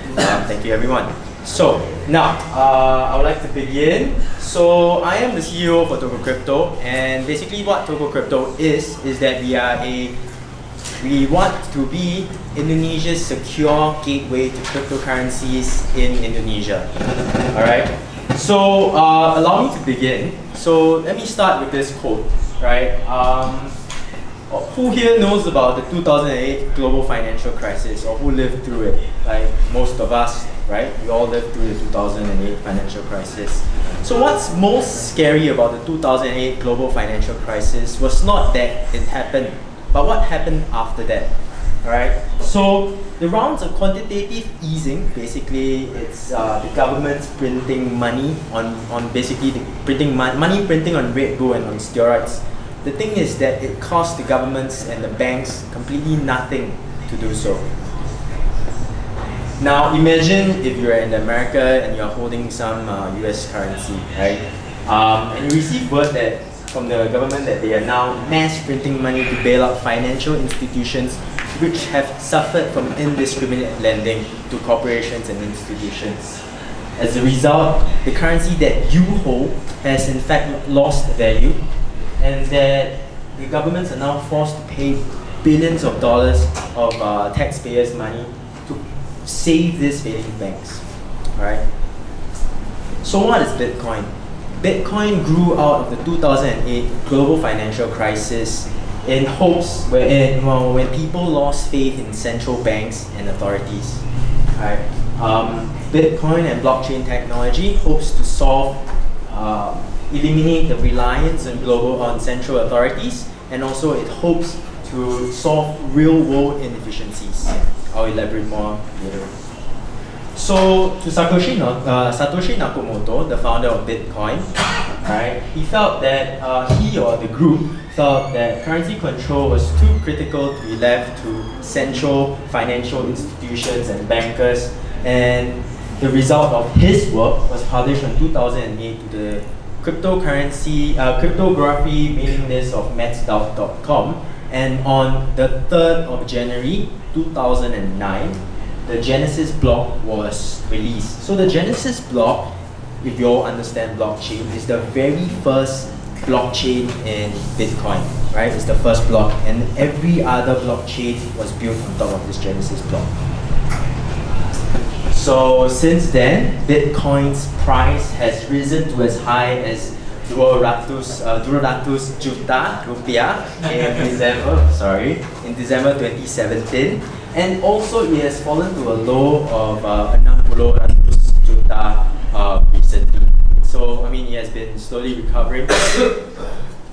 Thank you everyone. So now I would like to begin. So I am the CEO for Tokocrypto, and basically what Tokocrypto is that we want to be Indonesia's secure gateway to cryptocurrencies in Indonesia. Alright, so allow me to begin. So let me start with this quote, right? Who here knows about the 2008 global financial crisis, or who lived through it? Like most of us, right? We all lived through the 2008 financial crisis. So what's most scary about the 2008 global financial crisis was not that it happened, but what happened after that. Alright, so the rounds of quantitative easing, basically it's the government's printing money on basically the money printing on Red Bull and on steroids. The thing is that it cost the governments and the banks completely nothing to do so. Now imagine if you're in America and you're holding some US currency, right? And you receive word that from the government that they are now mass printing money to bail out financial institutions which have suffered from indiscriminate lending to corporations and institutions. As a result, the currency that you hold has in fact lost value, and that the governments are now forced to pay billions of dollars of taxpayers' money to save these failing banks. Alright? So what is Bitcoin? Bitcoin grew out of the 2008 global financial crisis in hopes when people lost faith in central banks and authorities. Right? Bitcoin and blockchain technology hopes to solve, eliminate the reliance on central authorities, and also it hopes to solve real-world inefficiencies. I'll elaborate more later. So, to Satoshi Nakamoto, the founder of Bitcoin, right, he felt that he or the group felt that currency control was too critical to be left to central financial institutions and bankers, and the result of his work was published in 2008 to the cryptocurrency, cryptography mailing list of maths.com, and on the 3rd of January 2009, the Genesis block was released. So the Genesis block, if you all understand blockchain, is the very first blockchain in Bitcoin, right? It's the first block, and every other blockchain was built on top of this Genesis block. So since then, Bitcoin's price has risen to as high as 200 juta rupiah in December 2017, and also it has fallen to a low of 60 juta recently. So I mean, it has been slowly recovering.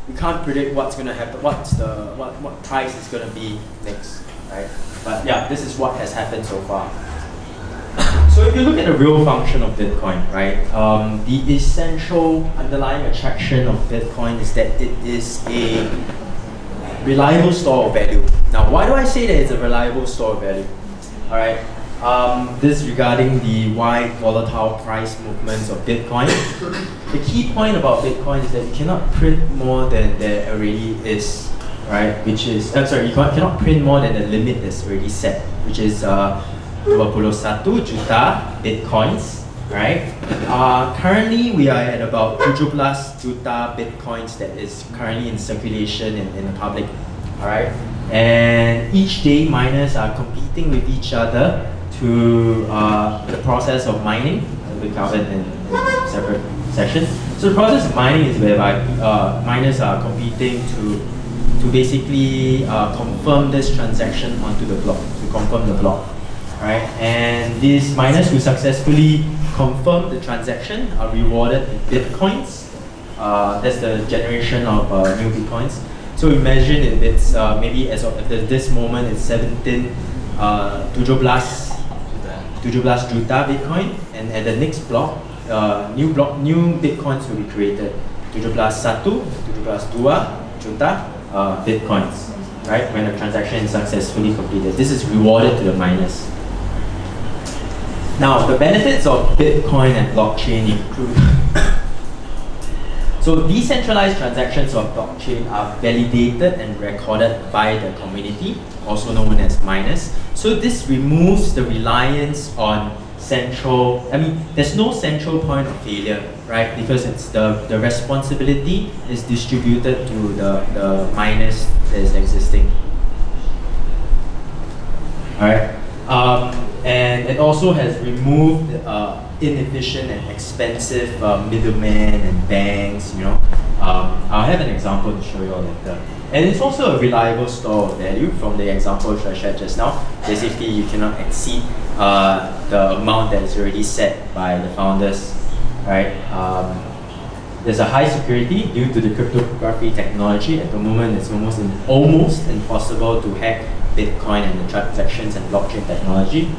We can't predict what's going to happen, what price is going to be next, right? But yeah, this is what has happened so far. So if you look at the real function of Bitcoin, right, the essential underlying attraction of Bitcoin is that it is a reliable store of value. Now, why do I say that it's a reliable store of value? All right, this regarding the wide volatile price movements of Bitcoin. The key point about Bitcoin is that you cannot print more than there already is, right? Which is, you cannot print more than the limit that's already set, which is 21 juta Bitcoins, right? Currently, we are at about 17 juta Bitcoins that is currently in circulation in the public, all right? And each day, miners are competing with each other to the process of mining. We covered in separate sections. So the process of mining is whereby miners are competing to basically confirm this transaction onto the block, to confirm the block, right? And these miners who successfully confirm the transaction are rewarded in Bitcoins. That's the generation of new Bitcoins. So imagine if it's maybe as of this moment it's 17 juta Bitcoin, and at the next block, new Bitcoins will be created. 17 juta Bitcoins, right? When the transaction is successfully completed. This is rewarded to the miners. Now, the benefits of Bitcoin and blockchain include so decentralized transactions of blockchain are validated and recorded by the community, also known as miners. So this removes the reliance on there's no central point of failure, right? Because it's the responsibility is distributed to the miners that is existing. All right. And it also has removed inefficient and expensive middlemen and banks, you know. I'll have an example to show you all later. And it's also a reliable store of value from the example which I shared just now. Basically, you cannot exceed the amount that is already set by the founders, right? There's a high security due to the cryptography technology. At the moment, it's almost impossible to hack Bitcoin and the transactions and blockchain technology.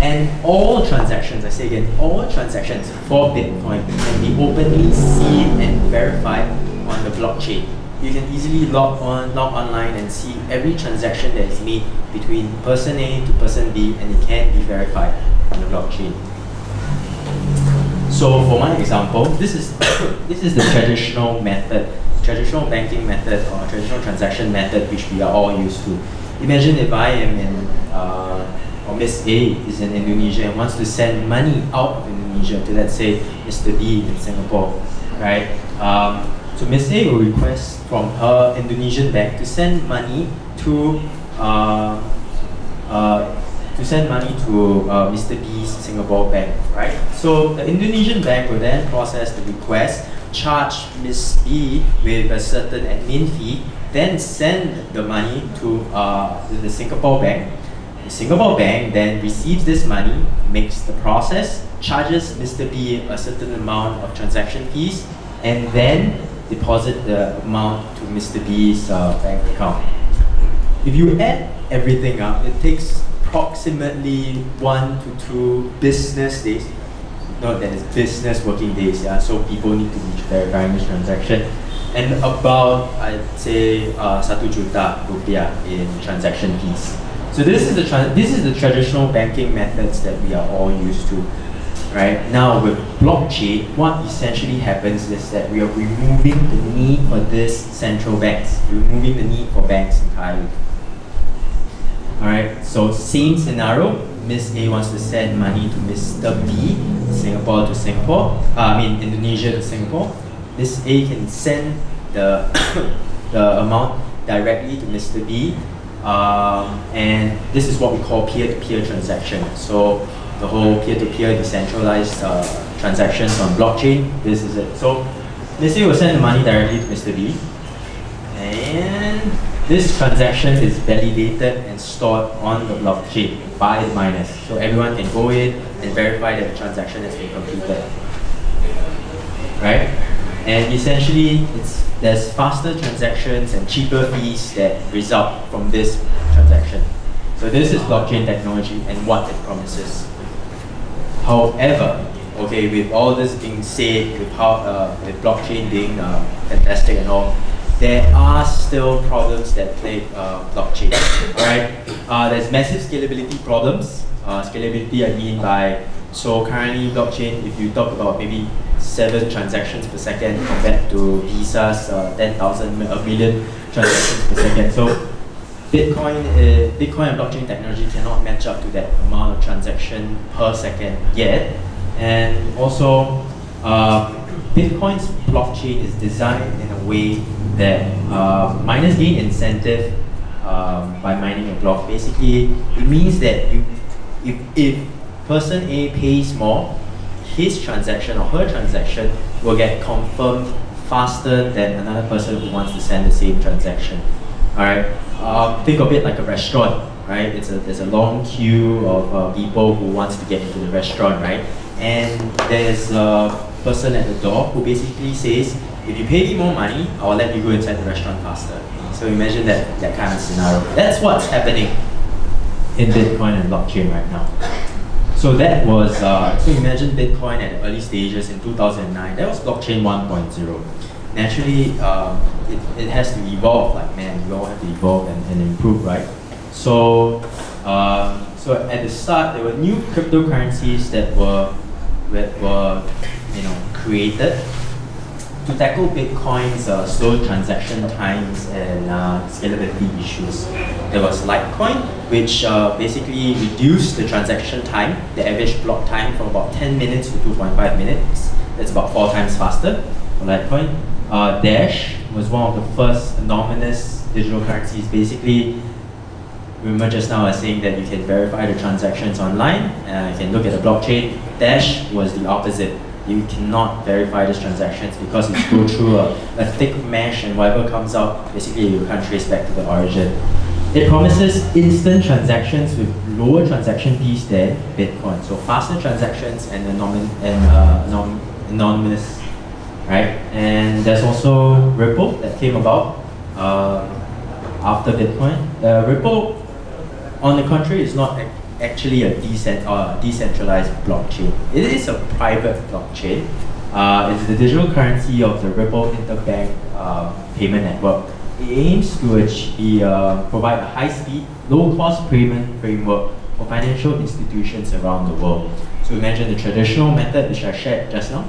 And all transactions, I say again, all transactions for Bitcoin can be openly seen and verified on the blockchain. You can easily log online and see every transaction that is made between person A to person B, and it can be verified on the blockchain. So for my example, this is the traditional method, traditional banking method or traditional transaction method which we are all used to. Imagine if I am in or Miss A is in Indonesia and wants to send money out of Indonesia to, let's say, Mr. B in Singapore, right? So Miss A will request from her Indonesian bank to send money to Mr. B's Singapore bank, right? So the Indonesian bank will then process the request, charge Miss B with a certain admin fee, then send the money to the Singapore bank. The Singapore bank then receives this money, makes the process, charges Mr. B a certain amount of transaction fees, and then deposit the amount to Mr. B's bank account. If you add everything up, it takes approximately 1 to 2 business days. Note that it's business working days, yeah. So people need to be verifying this transaction, and about, I'd say, 1 juta rupiah in transaction fees. So this is the traditional banking methods that we are all used to, right? Now with blockchain, what essentially happens is that we are removing the need for this central banks, removing the need for banks entirely. All right. So same scenario. Miss A wants to send money to Mr. B, Singapore to Singapore. Indonesia to Singapore. Miss A can send the amount directly to Mr. B. And this is what we call peer-to-peer transaction. So the whole peer-to-peer decentralized transactions on blockchain, this is it. So Miss A will send the money directly to Mr. B, and this transaction is validated and stored on the blockchain by the miners. So everyone can go in and verify that the transaction has been completed, right? And essentially, there's faster transactions and cheaper fees that result from this transaction. So this is blockchain technology and what it promises. However, okay, with all this being said, with with blockchain being fantastic and all, there are still problems that plague blockchain. Alright, there's massive scalability problems. Scalability I mean by, so currently blockchain, if you talk about maybe 7 transactions per second compared to Visa's 10,000 million transactions per second. So Bitcoin and blockchain technology cannot match up to that amount of transaction per second yet. And also, Bitcoin's blockchain is designed in a way that miners gain incentive by mining a block. Basically, it means that if person A pays more, his transaction or her transaction will get confirmed faster than another person who wants to send the same transaction. Alright, think of it like a restaurant, right? There's a long queue of people who wants to get into the restaurant, right? And there's a person at the door who basically says, if you pay me more money, I will let you go inside the restaurant faster. So imagine that kind of scenario. That's what's happening in Bitcoin and blockchain right now. So that was, so imagine Bitcoin at the early stages in 2009. That was blockchain 1.0. Naturally, it has to evolve. Like, man, we all have to evolve and improve, right? So, so at the start, there were new cryptocurrencies that were created to tackle Bitcoin's slow transaction times and scalability issues. There was Litecoin, which basically reduced the transaction time, the average block time, from about 10 minutes to 2.5 minutes. That's about 4 times faster for Litecoin. Dash was one of the first anonymous digital currencies. Basically, remember just now I was saying that you can verify the transactions online, you can look at the blockchain. Dash was the opposite. You cannot verify these transactions because it's go through a thick mesh, and whatever comes out, basically you can't trace back to the origin. It promises instant transactions with lower transaction fees than Bitcoin. So faster transactions and anonymous, right? And there's also Ripple that came about after Bitcoin. Ripple, on the contrary, is not actually a decentralized blockchain. It is a private blockchain. It's the digital currency of the Ripple interbank payment network. It aims to provide a high-speed, low-cost payment framework for financial institutions around the world. So imagine the traditional method which I shared just now.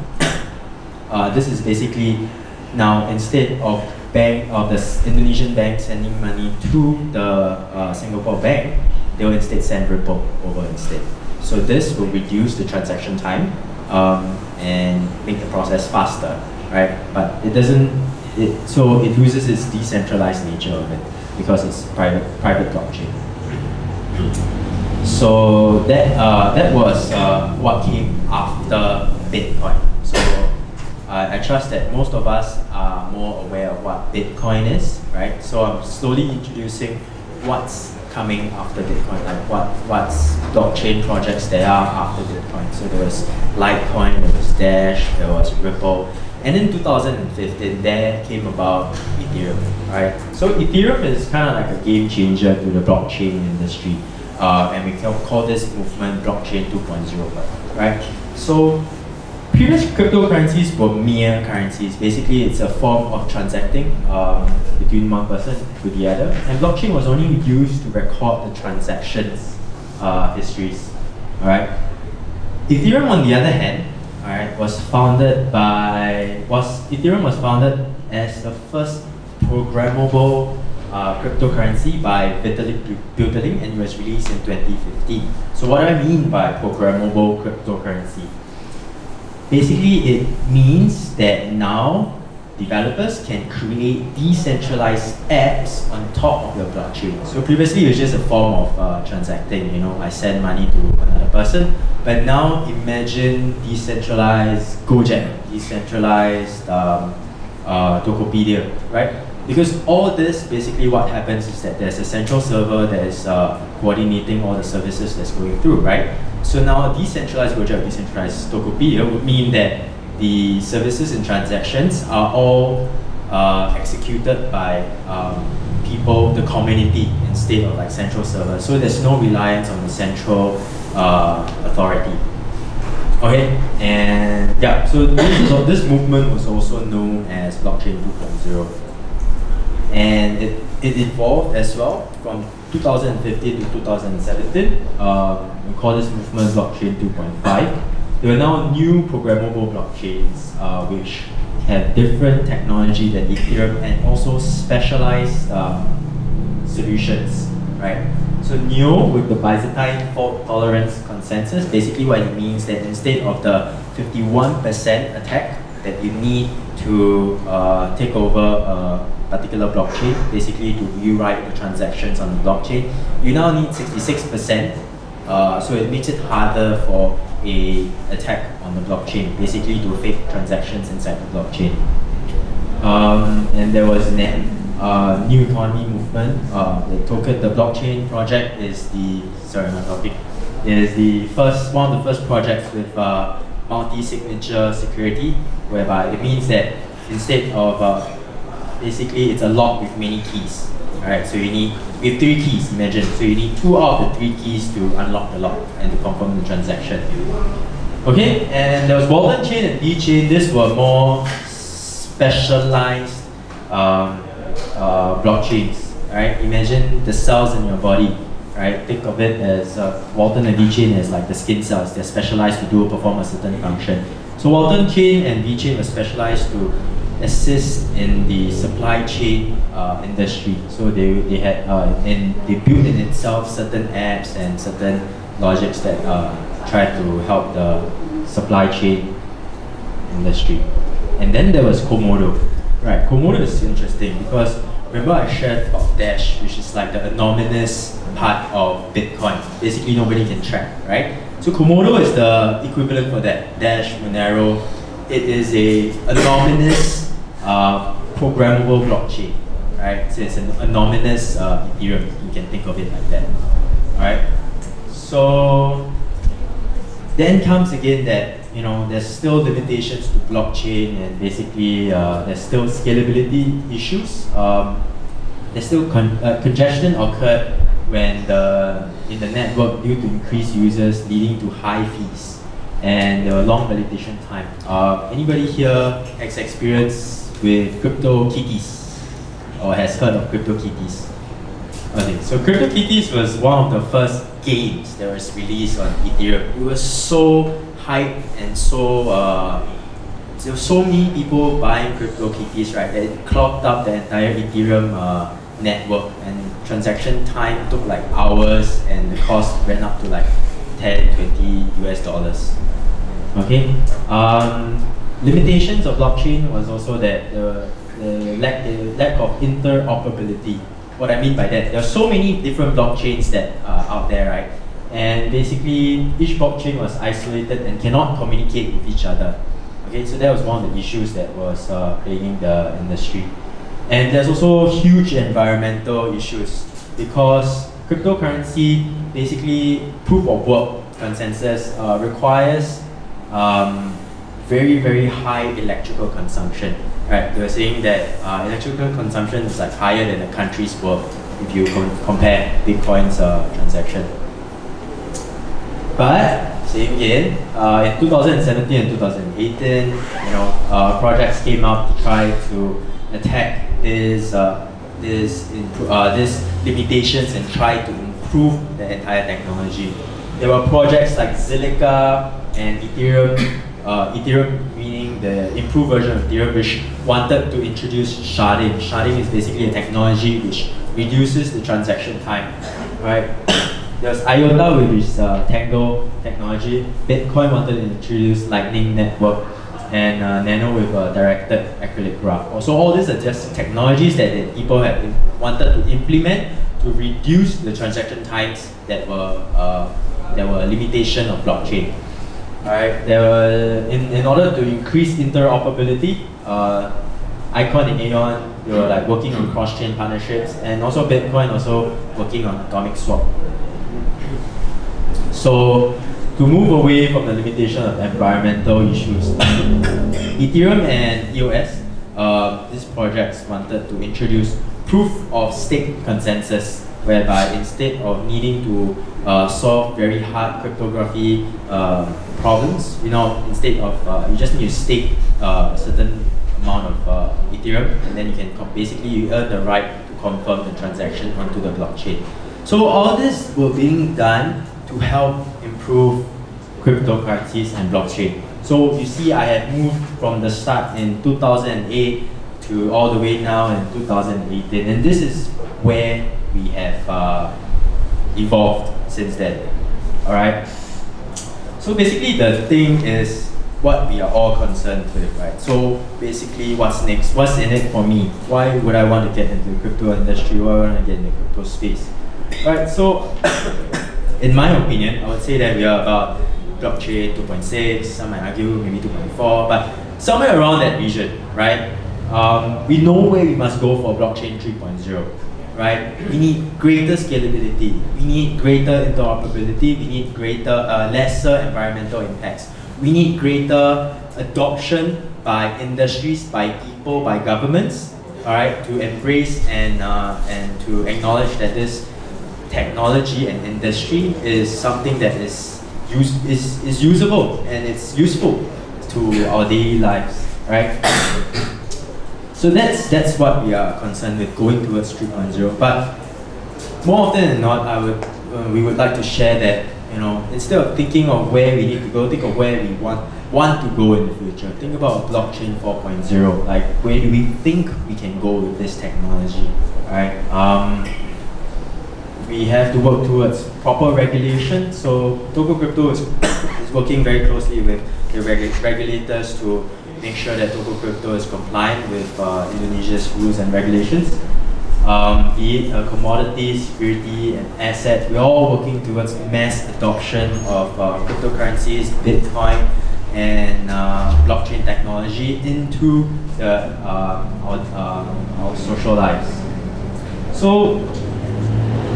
This is basically now, instead of the Indonesian bank sending money to the Singapore bank, they will instead send Ripple over instead. So this will reduce the transaction time and make the process faster, right? But it doesn't. So it loses its decentralized nature of it because it's private blockchain. So that was what came after Bitcoin. So I trust that most of us are more aware of what Bitcoin is, right? So I'm slowly introducing what's coming after Bitcoin, like what's blockchain projects there are after Bitcoin. So there was Litecoin, there was Dash, there was Ripple, and in 2015 there came about Ethereum, right? So Ethereum is kind of like a game changer to the blockchain industry, and we can call this movement blockchain 2.0, right? So previous cryptocurrencies were mere currencies. Basically, it's a form of transacting between one person to the other. And blockchain was only used to record the transactions histories. All right. Ethereum, on the other hand, all right, was founded as the first programmable cryptocurrency by Vitalik Buterin, and it was released in 2015. So what do I mean by programmable cryptocurrency? Basically, it means that now developers can create decentralized apps on top of your blockchain. So previously, it was just a form of transacting. You know, I send money to another person. But now, imagine decentralized Gojek, decentralized Tokopedia, right? Because all this, basically what happens is that there's a central server that is coordinating all the services that's going through, right? So now decentralized Gojek, decentralized Tokopedia would mean that the services and transactions are all executed by people, the community, instead of like central servers. So there's no reliance on the central authority. Okay, and yeah, so this movement was also known as blockchain 2.0. And it evolved as well from 2015 to 2017. We call this movement blockchain 2.5. There are now new programmable blockchains which have different technology than Ethereum and also specialized solutions, right? So NEO with the Byzantine fault tolerance consensus, basically what it means that instead of the 51% attack that you need to take over a particular blockchain, basically to rewrite the transactions on the blockchain, you now need 66%. So it makes it harder for a attack on the blockchain, basically to fake transactions inside the blockchain. And there was NEM, New Economy Movement. The blockchain project is one of the first projects with multi-signature security, whereby it means that instead of basically it's a lock with many keys. Alright, so you need with 3 keys, imagine. So you need 2 out of the 3 keys to unlock the lock and to confirm the transaction. Okay, and there was Walton chain and D chain. These were more specialized blockchains. Right, imagine the cells in your body. Right, think of it as Walton and D chain as like the skin cells. They're specialized to perform a certain function. So Walton chain and D chain were specialized to assist in the supply chain industry. So they had and they built in itself certain apps and certain logics that try to help the supply chain industry. And then there was Komodo. Right, Komodo is interesting because remember I shared about Dash, which is like the anonymous part of Bitcoin. Basically nobody can track, right? So Komodo is the equivalent for that. Dash, Monero. It is a anonymous programmable blockchain, right? So it's an anonymous Ethereum. You can think of it like that, right? So then comes again that there's still limitations to blockchain, and basically there's still scalability issues. There's still congestion occurred when in the network due to increased users, leading to high fees and long validation time. Anybody here has experience with CryptoKitties or has heard of CryptoKitties? Okay, so CryptoKitties was one of the first games that was released on Ethereum. It was so hyped and so there were so many people buying CryptoKitties, right, that it clogged up the entire Ethereum network, and transaction time took like hours, and the cost went up to like $10-20 US. Okay. Limitations of blockchain was also that the lack of interoperability. What I mean by that, there are so many different blockchains that are out there, right? And basically, each blockchain was isolated and cannot communicate with each other. Okay, so that was one of the issues that was plaguing the industry. And there's also huge environmental issues because cryptocurrency, basically proof of work consensus, requires very, very high electrical consumption. Right? They were saying that electrical consumption is like higher than a country's worth if you compare Bitcoin's transaction. But same again, in 2017 and 2018, projects came up to try to attack these limitations and try to improve the entire technology. There were projects like Zilliqa and Ethereum. Ethereum meaning the improved version of Ethereum, which wanted to introduce sharding. Sharding is basically a technology which reduces the transaction time, right? There's IOTA with its Tango technology. Bitcoin wanted to introduce Lightning Network, and Nano with a directed acrylic graph. So all these are just technologies that people have wanted to implement to reduce the transaction times that were a limitation of blockchain. Alright, there were in order to increase interoperability, Icon and Aeon, they were like working on cross-chain partnerships, and also Bitcoin also working on atomic swap. So to move away from the limitation of environmental issues, Ethereum and EOS, these projects wanted to introduce proof of stake consensus, whereby instead of needing to solve very hard cryptography problems, instead of you just need to stake a certain amount of Ethereum, and then you can basically you earn the right to confirm the transaction onto the blockchain. So all this were being done to help improve cryptocurrencies and blockchain. So you see, I have moved from the start in 2008 to all the way now in 2018, and this is where we have evolved since then. Alright? So basically the thing is what we are all concerned with, right? So basically what's next? What's in it for me? Why would I want to get into the crypto industry? Why would I want to get into the crypto space? Right, so in my opinion, I would say that we are about blockchain 2.6, some might argue maybe 2.4, but somewhere around that region, right? We know where we must go for blockchain 3.0, right? We need greater scalability, we need greater interoperability, we need greater, lesser environmental impacts, we need greater adoption by industries, by people, by governments, all right, to embrace and to acknowledge that this technology and industry is something that is usable and it's useful to our daily lives, right? So that's what we are concerned with, going towards 3.0. But more often than not, we would like to share that, you know, instead of thinking of where we need to go, think of where we want to go in the future. Think about blockchain 4.0. Like, where do we think we can go with this technology, right? We have to work towards proper regulation. So Tokocrypto is working very closely with the regulators to make sure that Tokocrypto is compliant with Indonesia's rules and regulations. Be it commodity, security, and asset, we're all working towards mass adoption of cryptocurrencies, Bitcoin, and blockchain technology into our social lives. So,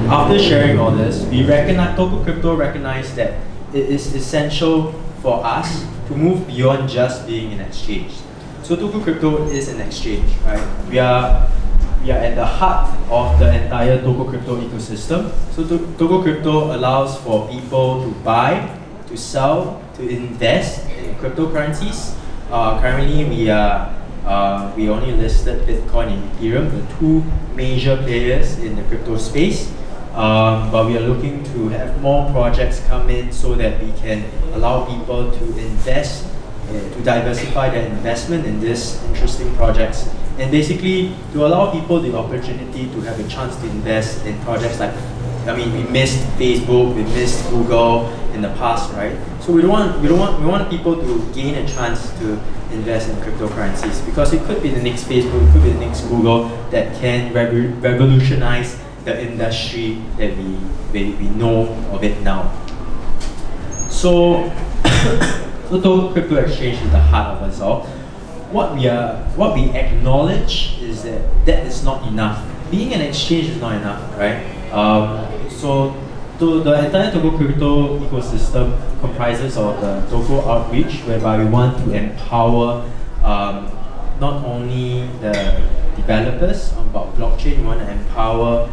after sharing all this, Tokocrypto recognized that it is essential for us to move beyond just being an exchange. So Tokocrypto is an exchange, right? We are at the heart of the entire Tokocrypto ecosystem. So Tokocrypto allows for people to buy, to sell, to invest in cryptocurrencies. Currently, we only listed Bitcoin and Ethereum, the two major players in the crypto space. But we are looking to have more projects come in so that we can allow people to invest, to diversify their investment in these interesting projects, and basically to allow people the opportunity to have a chance to invest in projects like, I mean, we missed Facebook, we missed Google in the past, right? So we want people to gain a chance to invest in cryptocurrencies, because it could be the next Facebook, it could be the next Google that can revolutionize the industry that we know of it now. So, Tokocrypto Exchange is the heart of us all. What we acknowledge is that is not enough. Being an exchange is not enough, right? So the entire Tokocrypto ecosystem comprises of the Toko outreach, whereby we want to empower not only the developers about blockchain, we want to empower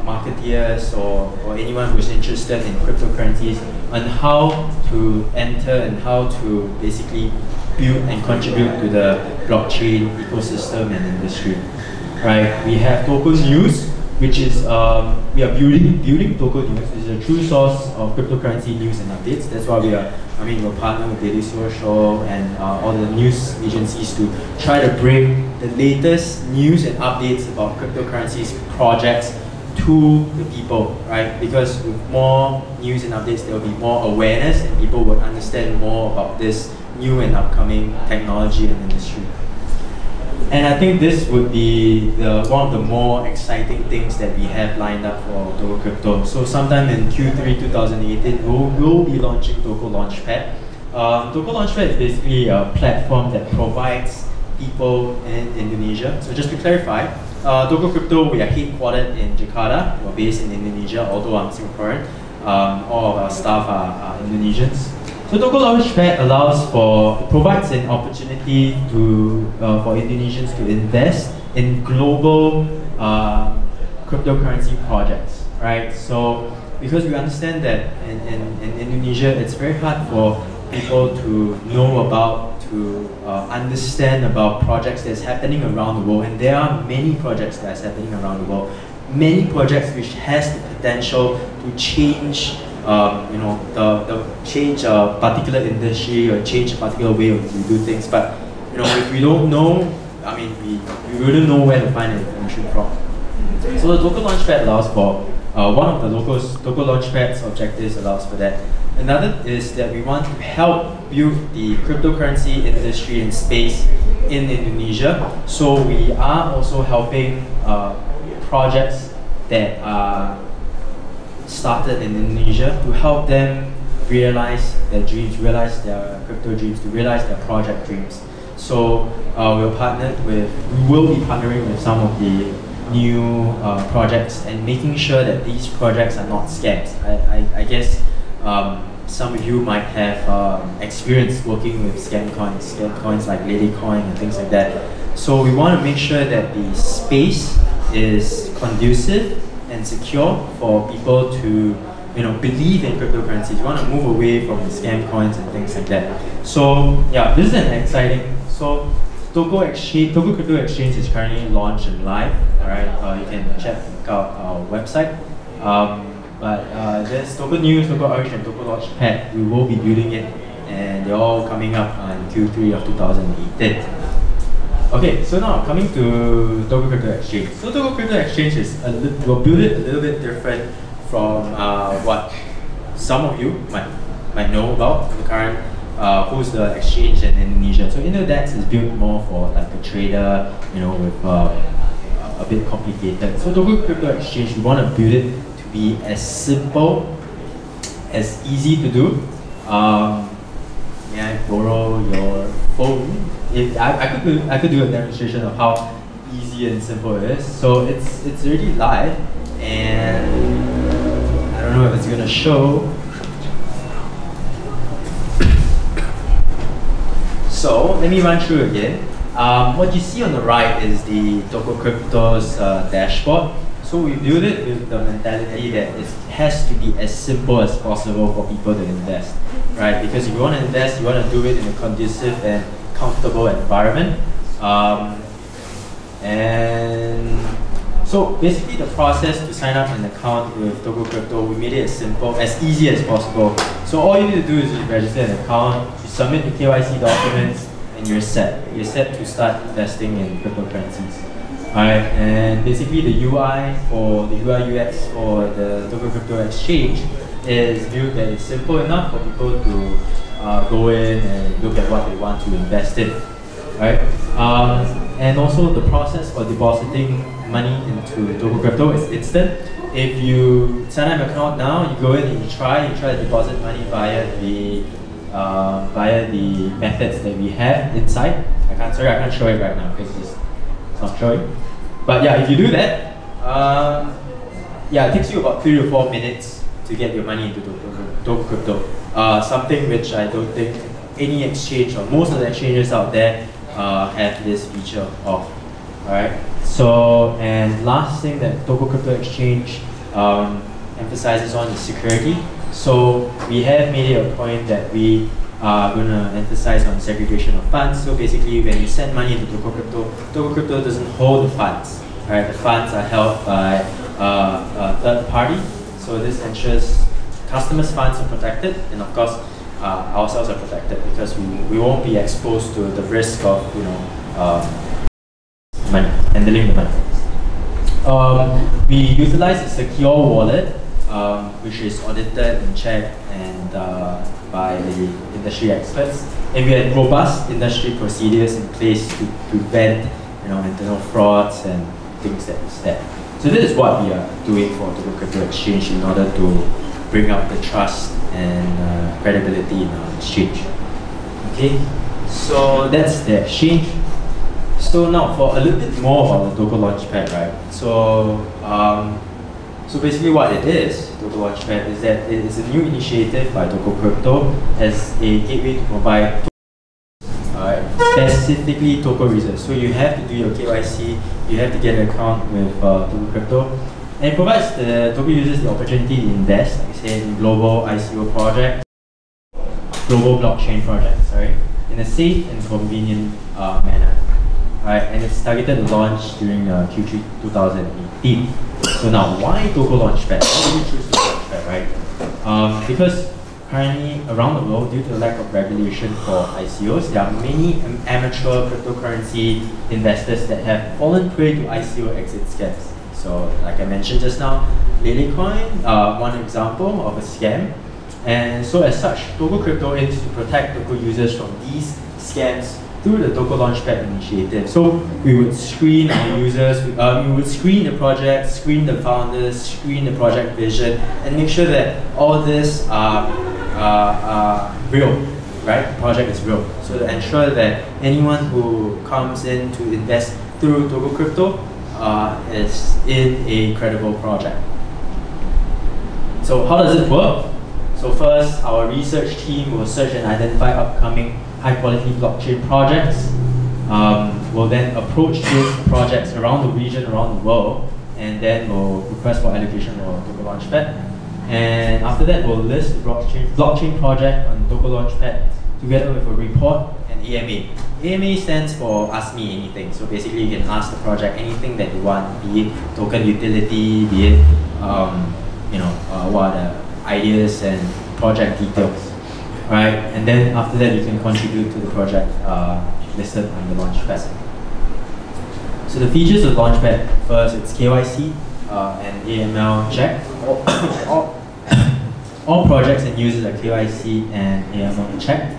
marketeers or anyone who's interested in cryptocurrencies on how to enter and how to basically build and contribute to the blockchain ecosystem and industry. Right? We have Toko News, which is we are building Toko News, which is a true source of cryptocurrency news and updates. That's why we're partnering with Daily Social and all the news agencies to try to bring the latest news and updates about cryptocurrencies projects to the people, right? Because with more news and updates, there will be more awareness and people will understand more about this new and upcoming technology and industry. And I think this would be one of the more exciting things that we have lined up for Tokocrypto. So sometime in Q3 2018, we'll be launching Toko Launchpad. Toko Launchpad is basically a platform that provides people in Indonesia. So just to clarify, Tokocrypto, we are headquartered in Jakarta. We're based in Indonesia, although I'm Singaporean. All of our staff are Indonesians. So Toko Launchpad provides an opportunity for Indonesians to invest in global cryptocurrency projects, right? So because we understand that in Indonesia, it's very hard for people to know about, to understand about projects that's happening around the world, and there are many projects that's happening around the world, many projects which has the potential to change change a particular industry or change a particular way of we do things. But if we don't know, I mean, we wouldn't know where to find the information from. So the Token Launchpad allows for one of the Token Launchpad's objectives allows for that. Another is that we want to help build the cryptocurrency industry and space in Indonesia. So we are also helping projects that are started in Indonesia to help them realize their dreams, realize their crypto dreams, to realize their project dreams. So we will be partnering with some of the new projects and making sure that these projects are not scams. I guess some of you might have experience working with scam coins like Ladycoin and things like that. So we want to make sure that the space is conducive and secure for people to believe in cryptocurrencies. We want to move away from the scam coins and things like that. So yeah, this is an exciting. So Tokocrypto Exchange is currently launched and live. Alright, you can check out our website. But there's Toko News, Toko Orange, and Toko Launchpad. We will be building it, and they're all coming up in Q3 of 2018. Okay, so now coming to Tokocrypto Exchange. So Tokocrypto Exchange we'll build it a little bit different from what some of you might know about the current who's the exchange in Indonesia. So Indodex is built more for like a trader, with a bit complicated. So Tokocrypto Exchange, we want to build it to be as simple, as easy to do. May I borrow your phone? I could do a demonstration of how easy and simple it is. So it's already live, and I don't know if it's gonna show. So let me run through again. What you see on the right is the Tokocrypto's dashboard. So we build it with the mentality that it has to be as simple as possible for people to invest, right? Because if you want to invest, you want to do it in a conducive and comfortable environment. And so basically the process to sign up an account with Tokocrypto, we made it as simple, as easy as possible. So all you need to do is just register an account, you submit the KYC documents, and you're set. You're set to start investing in cryptocurrencies. Alright, and basically the UI UX for the Tokocrypto Exchange is built that it's simple enough for people to go in and look at what they want to invest in. Right? And also the process for depositing money into Tokocrypto is instant. If you sign up an account now, you go in and you try to deposit money via the methods that we have inside. I can't show it right now because it's not showing. But yeah, if you do that, it takes you about 3 to 4 minutes to get your money into Tokocrypto. Something which I don't think any exchange or most of the exchanges out there have this feature of. Alright. So, and last thing that Tokocrypto Exchange emphasizes on is security. So we have made it a point that we are going to emphasize on segregation of funds. So basically, when you send money into Tokocrypto doesn't hold the funds. Right? The funds are held by a third party. So this ensures customers' funds are protected, and of course, ourselves are protected because we won't be exposed to the risk of money, handling the money. We utilize a secure wallet, which is audited and checked and by the industry experts, and we have robust industry procedures in place to prevent internal frauds and things like that. So this is what we are doing for Tokocrypto Exchange in order to bring up the trust and credibility in our exchange. Okay, so that's the exchange. So now for a little bit more about the Toko Launchpad, right? So basically what it is, Toko Launchpad, is that it is a new initiative by Tokocrypto as a gateway to provide specifically Toko research. So you have to do your KYC, you have to get an account with Tokocrypto, and it provides the Toko users the opportunity to invest, like I said, in global ICO projects, global blockchain projects, in a safe and convenient manner. And it's targeted to launch during Q3 2018. So now, why Toko Launchpad? Why did we choose Toko Launchpad, right? Because currently around the world, due to the lack of regulation for ICOs, there are many amateur cryptocurrency investors that have fallen prey to ICO exit scams. So like I mentioned just now, Lilycoin, one example of a scam. And so as such, Tokocrypto aims to protect Toko users from these scams through the Toko Launchpad initiative. So we would screen our users, we would screen the project, screen the founders, screen the project vision, and make sure that all this are real, right? The project is real. So to ensure that anyone who comes in to invest through Tokocrypto is in a credible project. So how does it work? So first, our research team will search and identify upcoming high-quality blockchain projects. We'll then approach those projects around the region, around the world, and then we'll request for allocation for Toko Launchpad. And after that, we'll list the blockchain project on Toko Launchpad together with a report and AMA. AMA stands for Ask Me Anything. So basically, you can ask the project anything that you want, be it token utility, be it what are the ideas and project details, right? And then after that, you can contribute to the project listed on the Launchpad. So the features of Launchpad, first it's KYC and AML check. All projects and users are KYC and AML checked.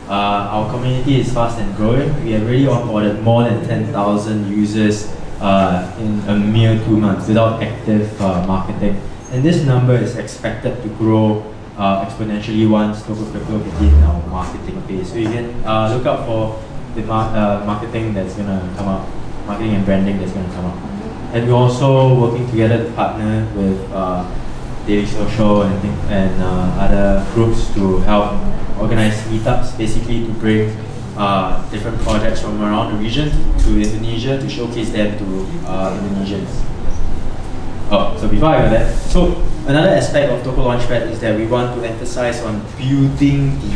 Our community is fast and growing. We have already onboarded more than 10,000 users in a mere 2 months without active marketing. And this number is expected to grow exponentially once Tokocrypto begin our marketing phase. So you can look out for the marketing that's going to come up, marketing and branding that's going to come up. And we're also working together to partner with Daily Social and other groups to help organize meetups, basically to bring different projects from around the region to Indonesia to showcase them to Indonesians. So before I go there, so another aspect of Toko Launchpad is that we want to emphasize on building the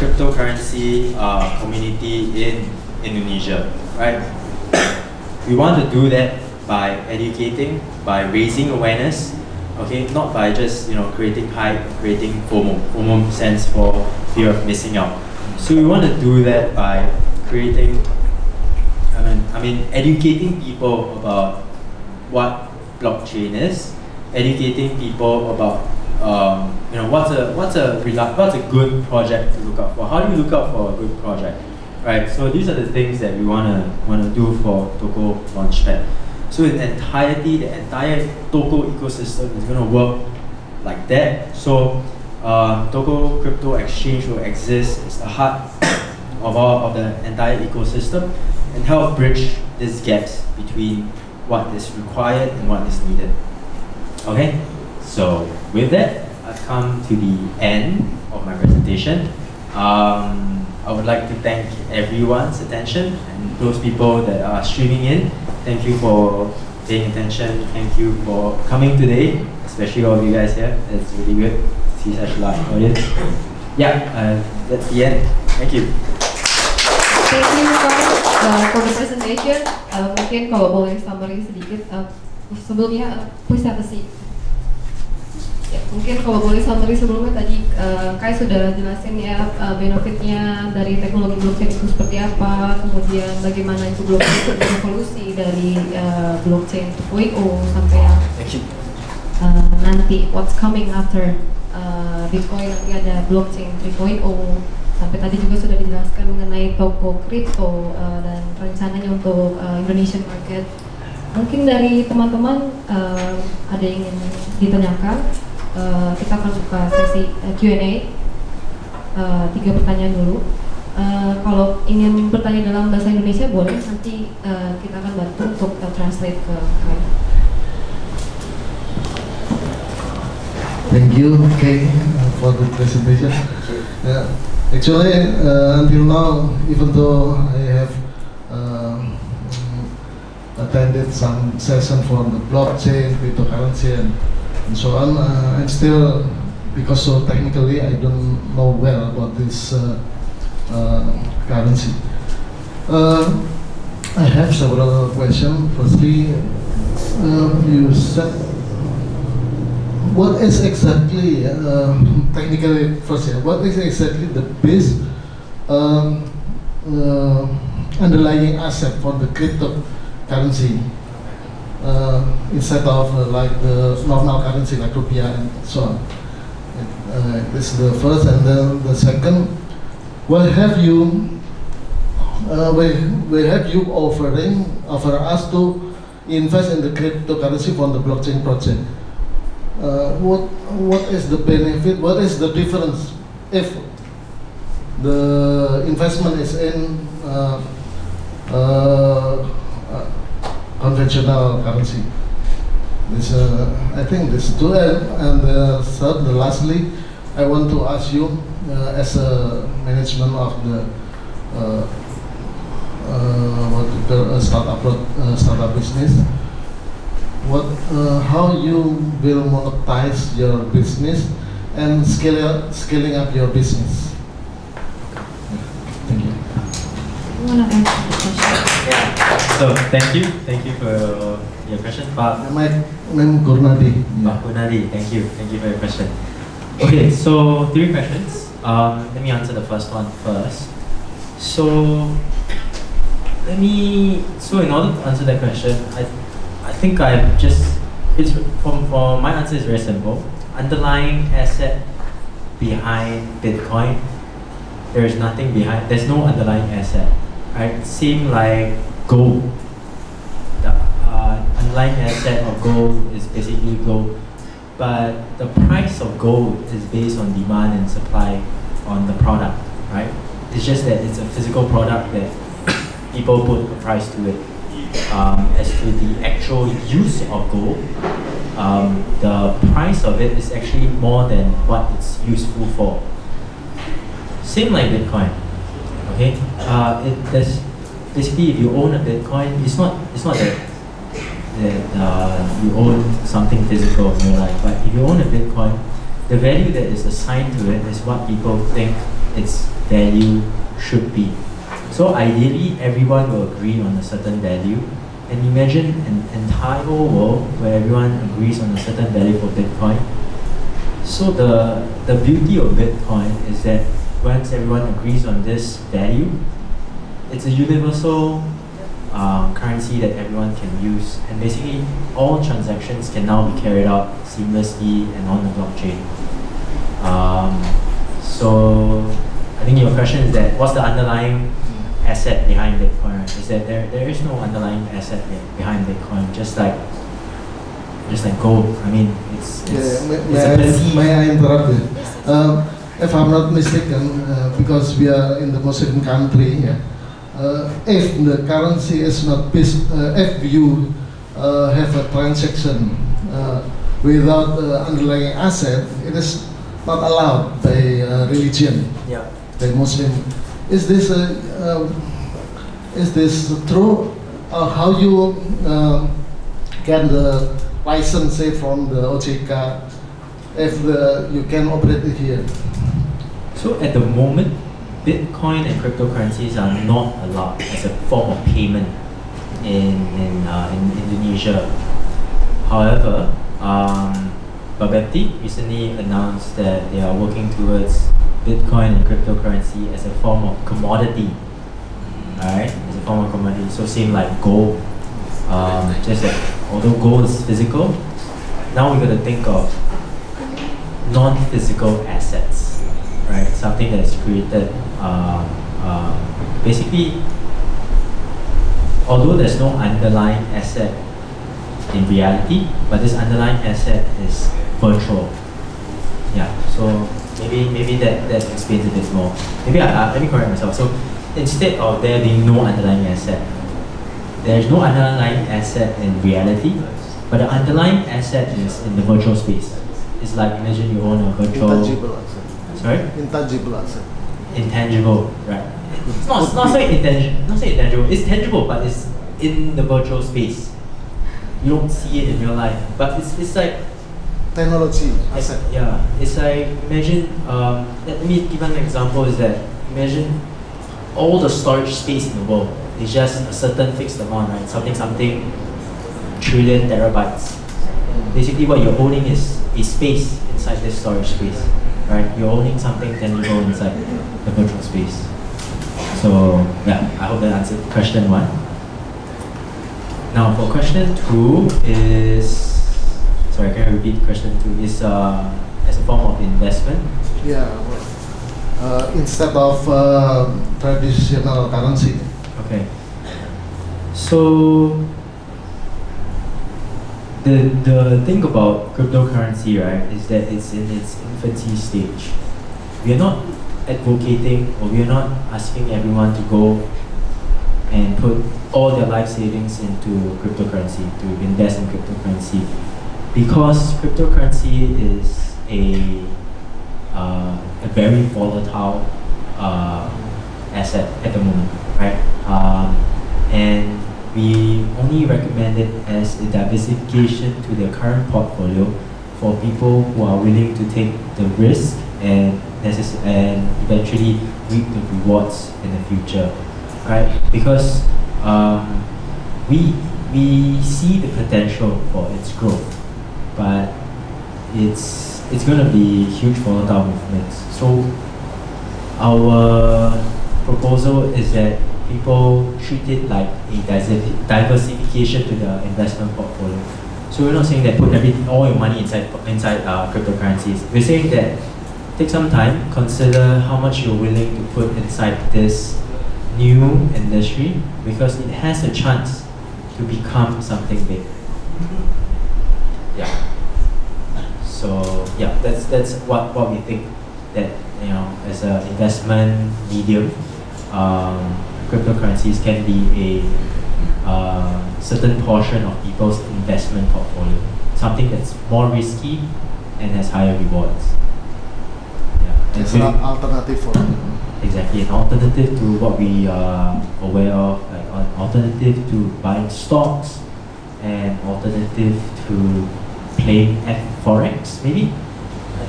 cryptocurrency community in Indonesia, right? We want to do that by educating, by raising awareness, okay, not by just creating hype, creating FOMO. FOMO stands for fear of missing out. So we want to do that by creating, educating people about what blockchain is, educating people about what's a good project to look out for. How do you look out for a good project, right? So these are the things that we wanna do for Toko Launchpad. So in entirety, the entire Toko ecosystem is gonna work like that. So Tokocrypto exchange will exist as the heart of the entire ecosystem and help bridge these gaps between what is required and what is needed. Okay, so with that, I've come to the end of my presentation. I would like to thank everyone's attention and those people that are streaming in. Thank you for paying attention. Thank you for coming today, especially all of you guys here. It's really good to see such a large audience. Yeah, that's the end. Thank you. Thank you for the presentation. Mungkin kalau boleh summary sedikit sebelumnya, please have a seat. Ya, mungkin kalau boleh summary sebelumnya tadi Kai sudah jelasin ya benefitnya dari teknologi blockchain itu seperti apa, kemudian bagaimana itu blockchain berevolusi dari blockchain 2.0 sampai yang nanti what's coming after Bitcoin, nanti ada blockchain 3.0. Sampai tadi juga sudah dijelaskan mengenai Tokocrypto dan rencananya untuk Indonesian market. Mungkin dari teman-teman ada yang ingin ditanyakan, kita akan buka sesi Q&A, 3 pertanyaan dulu. Kalau ingin bertanya dalam bahasa Indonesia boleh, nanti kita akan bantu untuk translate ke Kai. Thank you, Kay, for the presentation. Actually, until now, even though I have attended some session for the blockchain, cryptocurrency, and so on, I'm still, because so technically I don't know well about this currency. I have several questions. Firstly, you said, what is exactly, technically first, what is exactly the base underlying asset for the cryptocurrency? instead of like the normal currency like rupiah and so on. This is the first, and then the second, what have you offer us to invest in the cryptocurrency from the blockchain project? What is the benefit? What is the difference if the investment is in conventional currency? This, I think this two, and third, lastly, I want to ask you as a management of the startup business, how you will monetize your business and scaling up your business. Thank you. You want to answer the question? Yeah. So thank you for your question, Pak. My name Gurnadi. Pak Gurnadi, thank you for your question. Okay, so 3 questions. Let me answer the first one first. So in order to answer that question, I think for my answer is very simple. Underlying asset behind Bitcoin, there is nothing behind. There's no underlying asset, right? Same like gold. The underlying asset of gold is basically gold, but the price of gold is based on demand and supply on the product, right? It's just that it's a physical product that people put a price to it. As to the actual use of gold, the price of it is actually more than what it's useful for. Same like Bitcoin, okay? There's basically, if you own a Bitcoin, it's not that you own something physical in your life, but if you own a Bitcoin, the value that is assigned to it is what people think its value should be. So ideally, everyone will agree on a certain value, and imagine an entire world where everyone agrees on a certain value for Bitcoin. So the beauty of Bitcoin is that once everyone agrees on this value, it's a universal currency that everyone can use, and basically all transactions can now be carried out seamlessly and on the blockchain. So I think your question is that what's the underlying asset behind Bitcoin, right? Is that there is no underlying asset behind Bitcoin, just like gold. I mean, it's may I interrupt you? If I'm not mistaken, because we are in the Muslim country, yeah, if the currency is not based, if you have a transaction without underlying asset, it is not allowed by religion, yeah, by Muslim. Is this true? How you get the license, say, from the OJK, if you can operate it here? So at the moment, Bitcoin and cryptocurrencies are not allowed as a form of payment in Indonesia. However, Bapepti recently announced that they are working towards Bitcoin and cryptocurrency as a form of commodity. Alright, as a form of commodity. So same like gold. Just that although gold is physical, now we're going to think of non-physical assets, right? Something that is created. Basically, although there's no underlying asset in reality, but this underlying asset is virtual. Yeah. So maybe that explains a bit more. Maybe let me correct myself. So instead of there being no underlying asset, there is no underlying asset in reality, but the underlying asset is in the virtual space. It's like, imagine you own a virtual... Intangible asset. Sorry? Intangible asset. Intangible, right. It's not say intangible, it's tangible, but it's in the virtual space. You don't see it in real life, but it's like... Technology asset. Yeah, it's like, imagine, let me give an example, is that, imagine all the storage space in the world is just a certain fixed amount, right? Something trillion terabytes. Basically what you're owning is a space inside this storage space, right? You're owning something tangible inside the virtual space. So yeah, I hope that answered question 1. Now for question 2 is, sorry, can I repeat question 2? Is as a form of investment? Yeah, instead of traditional currency. Okay. So the thing about cryptocurrency, right, is that it's in its infancy stage. We are not advocating, or we are not asking everyone to go and put all their life savings into cryptocurrency, to invest in cryptocurrency, because cryptocurrency is a very volatile asset at the moment, right? And we only recommend it as a diversification to their current portfolio for people who are willing to take the risk and eventually reap the rewards in the future, right? Because we see the potential for its growth, but it's going to be huge volatile movements. So our proposal is that people treat it like a diversification to the investment portfolio. So we're not saying that put all your money inside cryptocurrencies. We're saying that take some time, consider how much you're willing to put inside this new industry, because it has a chance to become something big. Yeah. So yeah, that's what we think, that as an investment medium, cryptocurrencies can be a certain portion of people's investment portfolio, something that's more risky and has higher rewards. Yeah, it's an alternative for them. Exactly, an alternative to what we are aware of, like an alternative to buying stocks, and alternative to playing at Forex, maybe.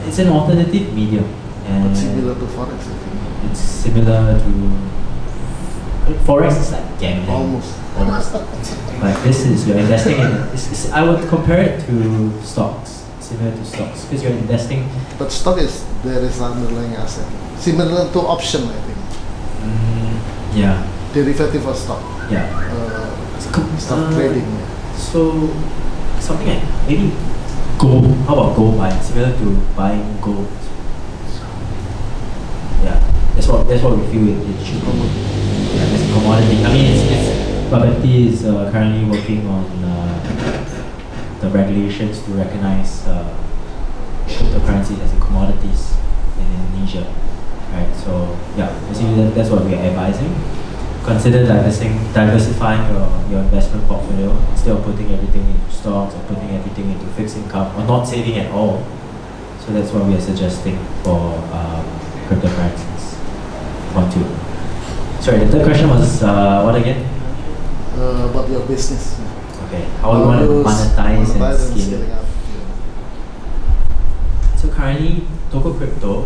It's an alternative medium. And but similar to Forex, I think. It's similar to Forex is like gambling. Almost. But this is, you're investing in, I would compare it to stocks, similar to stocks, because you're investing. But stock there is underlying asset. Similar to option, I think. Yeah. Derivative of stock. Yeah. Stock trading. Yeah. So, something like maybe gold. How about gold buying? Similar to buying gold. Yeah. That's what we feel it should be. Yeah, as a commodity. I mean, Babati is currently working on the regulations to recognize cryptocurrency as a commodities in Indonesia. Right, so yeah, basically that's what we are advising. Consider diversifying your investment portfolio instead of putting everything into stocks or putting everything into fixed income or not saving at all. So that's what we are suggesting for cryptocurrencies. 1, 2. Sorry, the third question was what again? About your business. Okay, how we want to monetize and scale it. So currently, Tokocrypto,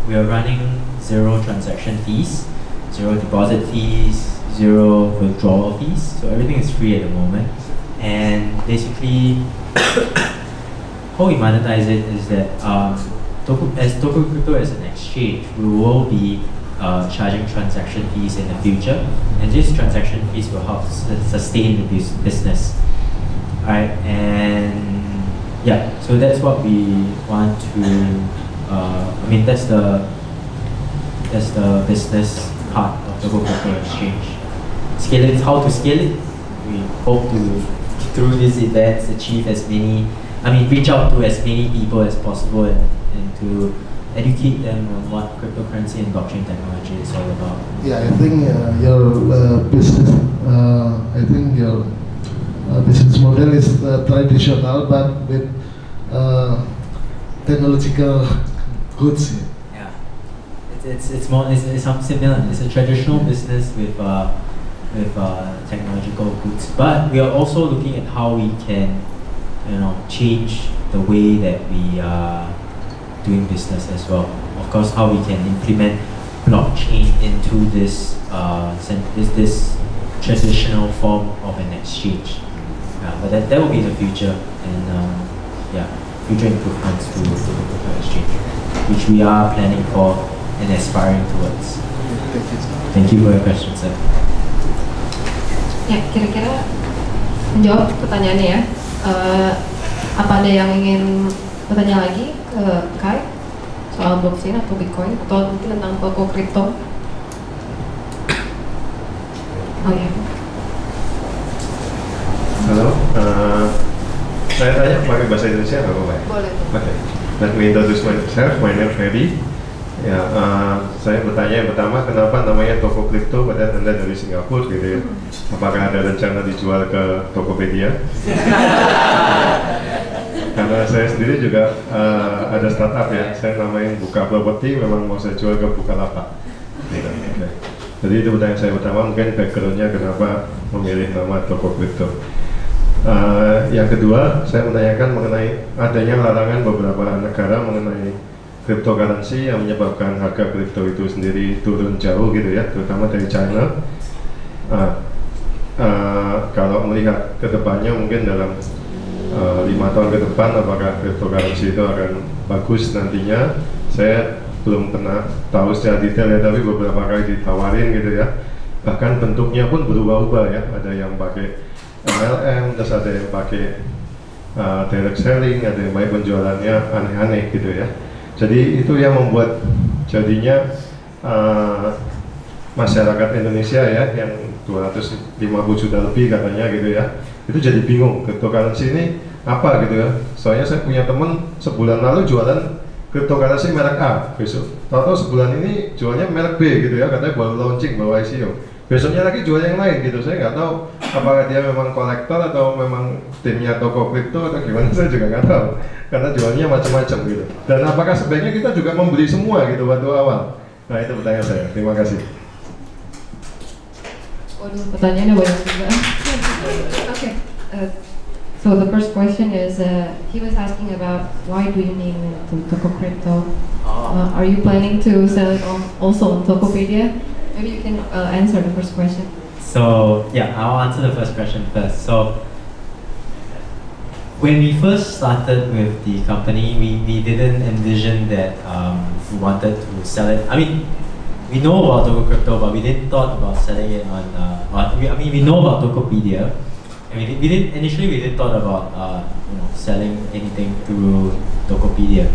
we are running 0 transaction fees, 0 deposit fees, 0 withdrawal fees. So everything is free at the moment. And basically, how we monetize it is that as Tokocrypto as an exchange, we will be charging transaction fees in the future, and these transaction fees will help sustain the business. Alright, and yeah, so that's what we want to. I mean, that's the business part of the Tokocrypto exchange. Scale it. How to scale it? We hope to, through these events, achieve as many. I mean, reach out to as many people as possible and to educate them on what cryptocurrency and blockchain technology is all about. Yeah, I think your business. I think your business model is traditional, but with technological goods. Yeah, it's something similar. It's a traditional business with technological goods, but we are also looking at how we can, change the way that we are doing business as well. Of course, how we can implement blockchain into this this traditional form of an exchange. But that will be the future, and future improvements to the crypto exchange, which we are planning for and aspiring towards. Thank you. Thank you for your question, sir. Ya, kira-kira menjawab pertanyaannya ya. Apa ada yang ingin bertanya lagi ke Kai soal blockchain atau Bitcoin atau mungkin tentang Tokocrypto? Oh ya. Halo, saya tanya pakai bahasa Indonesia nggak apa-apa? Boleh. Oke. Let me introduce myself. My name is Ferry. Ya, saya bertanya yang pertama, kenapa namanya Tokocrypto padahal Anda dari Singapura gitu ya? Apakah ada rencana dijual ke Tokopedia? Karena saya sendiri juga ada startup ya, saya namain Buka Property, memang mau saya jual ke Bukalapak. Gitu. Okay. Jadi itu pertanyaan saya pertama, mungkin backgroundnya kenapa memilih nama Tokocrypto. Yang kedua, saya menanyakan mengenai adanya larangan beberapa negara mengenai cryptocurrency yang menyebabkan harga kripto itu sendiri turun jauh gitu ya, terutama dari China. Kalau melihat ke depannya mungkin dalam 5 tahun ke depan apakah cryptocurrency itu akan bagus nantinya, saya belum pernah tahu secara detail ya, tapi beberapa kali ditawarin gitu ya, bahkan bentuknya pun berubah-ubah ya, ada yang pakai MLM, terus ada yang pakai direct selling, ada yang pakai penjualannya aneh-aneh gitu ya. Jadi itu yang membuat jadinya masyarakat Indonesia ya yang 250 juta lebih katanya gitu ya, itu jadi bingung cryptocurrency ini apa gitu ya. Soalnya saya punya temen sebulan lalu jualan cryptocurrency merek A, besok tahu-tahu sebulan ini jualnya merek B gitu ya, katanya baru launching, baru ICO, besoknya lagi jual yang lain gitu. Saya nggak tahu apakah dia memang kolektor atau memang timnya Tokocrypto atau gimana, saya juga nggak tahu karena jualnya macam-macam gitu. Dan apakah sebaiknya kita juga membeli semua gitu waktu awal? Nah itu pertanyaan saya, terima kasih. Waduh, pertanyaannya banyak juga. Okay. So the first question is, he was asking about why do you name it Tokocrypto? Are you planning to sell it also on Tokopedia? Maybe you can answer the first question. So yeah, I'll answer the first question first. So when we first started with the company, we didn't envision that we wanted to sell it. I mean, we know about Tokocrypto, but we didn't thought about selling it on. We know about Tokopedia, and we didn't thought about selling anything through Tokopedia.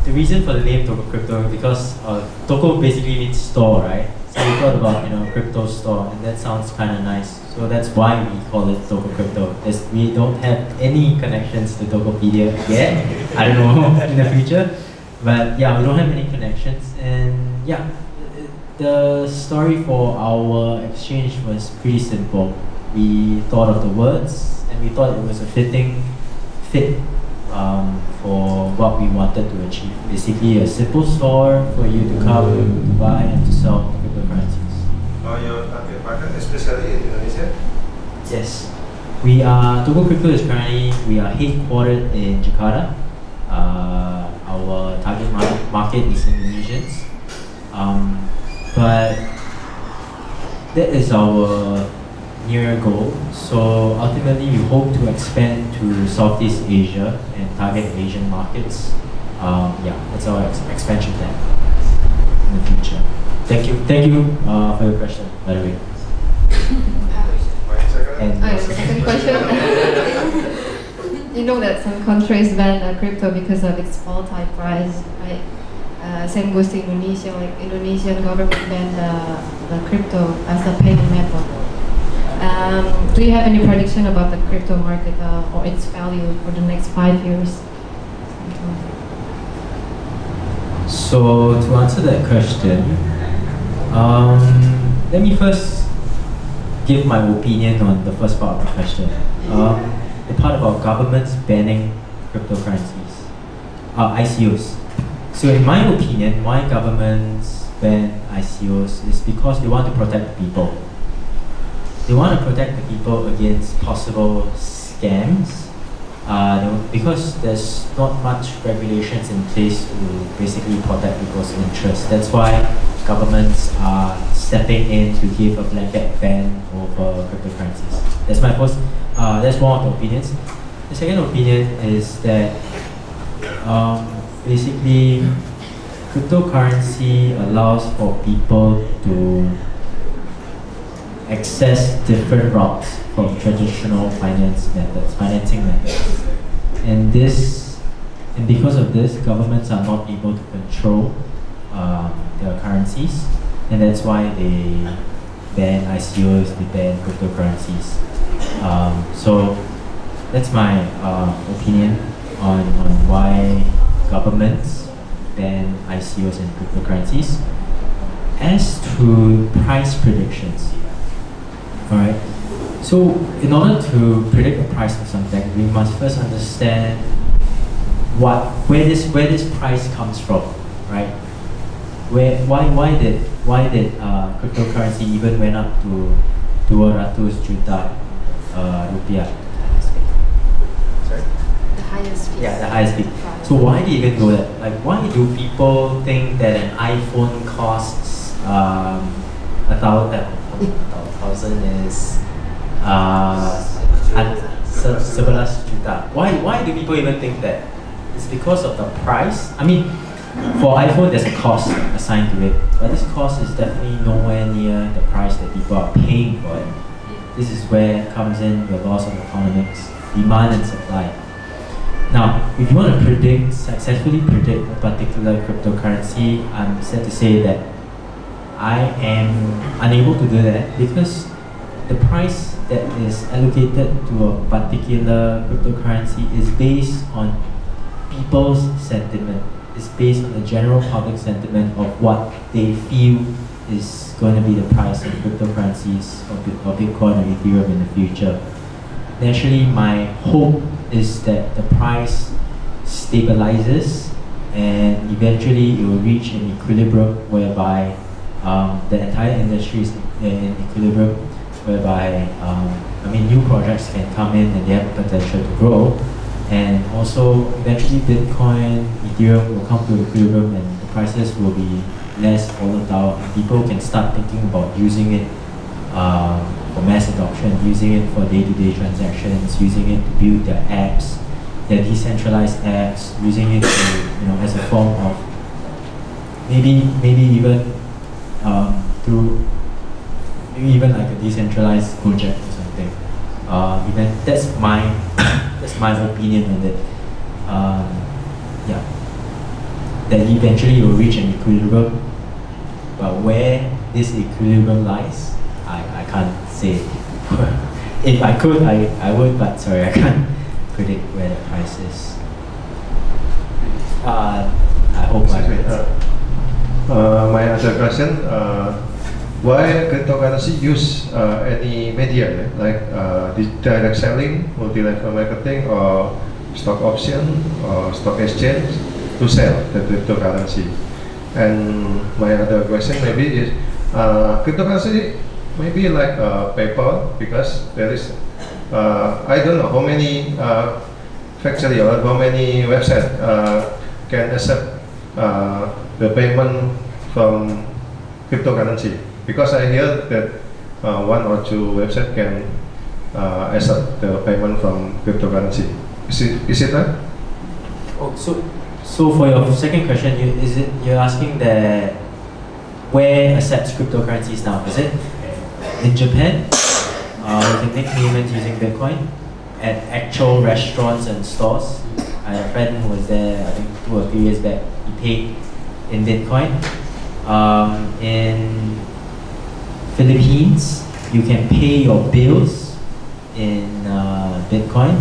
The reason for the name Tokocrypto because Toko basically means store, right? So we thought about crypto store, and that sounds kind of nice. So that's why we call it Tokocrypto. We don't have any connections to Tokopedia yet. I don't know in the future, but yeah, we don't have any connections. And yeah, the story for our exchange was pretty simple. We thought of the words, and we thought it was a fit for what we wanted to achieve. Basically, a simple store for you to come, to buy, and to sell cryptocurrencies. Your target market, especially in Indonesia? Yes, we are. Tokocrypto is we are headquartered in Jakarta. Our target market is Indonesians, but that is our near goal. So ultimately, we hope to expand to Southeast Asia and target Asian markets. Yeah, that's our expansion plan in the future. Thank you for your question, by the way. And second question. You know that some countries ban crypto because of its volatile price, right? Same goes to Indonesia. Like Indonesian government banned the crypto as a payment method. Do you have any prediction about the crypto market or its value for the next 5 years? So to answer that question, let me first give my opinion on the first part of the question. The part about governments banning cryptocurrencies, ICOs. So in my opinion, why governments ban ICOs is because they want to protect the people. They want to protect the people against possible scams, because there's not much regulations in place to basically protect people's interests. That's why governments are stepping in to give a blanket ban over cryptocurrencies. That's my first. That's one of the opinions. The second opinion is that basically cryptocurrency allows for people to access different routes from traditional financing methods. And because of this, governments are not able to control their currencies, and that's why they ban ICOs, they ban cryptocurrencies. So that's my opinion on why governments ban ICOs and cryptocurrencies. As to price predictions, alright, so in order to predict the price of something, we must first understand where this price comes from, right? Why did cryptocurrency even went up to 200 juta rupiah? Sorry? The highest peak. Yeah, the highest peak. So why did it even go there? Like, why do people think that an iPhone costs 1,000 is 11 juta? Why do people even think that? It's because of the price. I mean, for iPhone, there's a cost assigned to it, but this cost is definitely nowhere near the price that people are paying for it. This is where comes in your laws of economics, demand and supply. Now, if you want to successfully predict a particular cryptocurrency, I'm sad to say that I am unable to do that, because the price that is allocated to a particular cryptocurrency is based on people's sentiment. It's based on the general public sentiment of what they feel is going to be the price of cryptocurrencies or Bitcoin or Ethereum in the future. Naturally, my hope is that the price stabilizes and eventually it will reach an equilibrium whereby the entire industry is in equilibrium, whereby new projects can come in and they have the potential to grow. And also, eventually Bitcoin, Ethereum will come to equilibrium and the prices will be less volatile. And people can start thinking about using it for mass adoption, using it for day-to-day transactions, using it to build their apps, their decentralized apps, using it to, as a form of maybe even like a decentralized project or something. That's my opinion on it. That eventually it will reach an equilibrium, but where this equilibrium lies, I can't say. If I could, I would, but sorry, I can't predict where the price is. I hope I my other question, why cryptocurrency use any media like direct selling, multi-level marketing, or stock option or stock exchange to sell the cryptocurrency? And my other question maybe is cryptocurrency maybe like PayPal, because there is I don't know how many factory or how many websites can accept the payment from cryptocurrency, because I hear that one or two websites can accept the payment from cryptocurrency. Is it right? Oh, so for your second question, you're asking that where accepts cryptocurrencies now? Is it in Japan? You can make payments using Bitcoin at actual restaurants and stores. I had a friend who was there, I think 2 or 3 years back. He paid in Bitcoin. In Philippines, you can pay your bills in Bitcoin.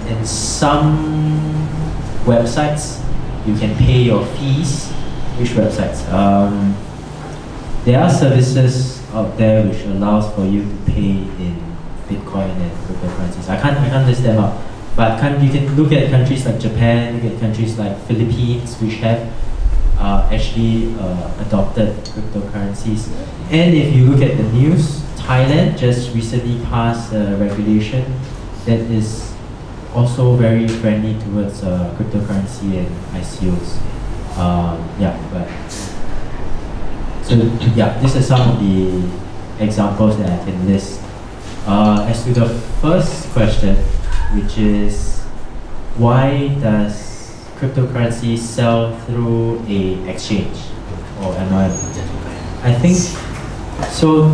In some websites, you can pay your fees. Which websites? There are services out there which allows for you to pay in Bitcoin and cryptocurrencies. I can't list them out, but you can look at countries like Japan, look at countries like Philippines, which have actually adopted cryptocurrencies. And if you look at the news, Thailand just recently passed a regulation that is also very friendly towards cryptocurrency and ICOs. These are some of the examples that I can list. As to the first question, which is why does cryptocurrency sell through a exchange or MLM? I think So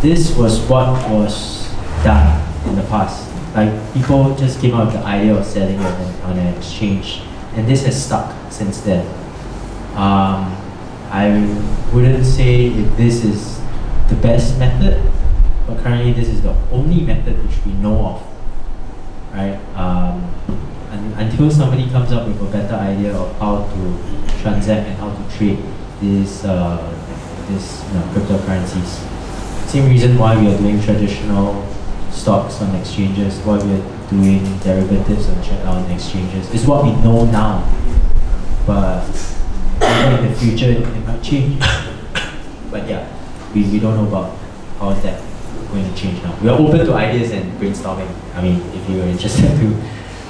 this was what was done in the past. Like people just came up with the idea of selling it on an exchange, and this has stuck since then. I wouldn't say if this is the best method, but currently this is the only method which we know of, right? Until somebody comes up with a better idea of how to transact and how to trade these cryptocurrencies. Same reason why we are doing traditional stocks on exchanges, why we are doing derivatives on exchanges, is what we know now. But in the future it might change. But yeah, we don't know about how is that going to change now. We are open to ideas and brainstorming. I mean, if you are interested to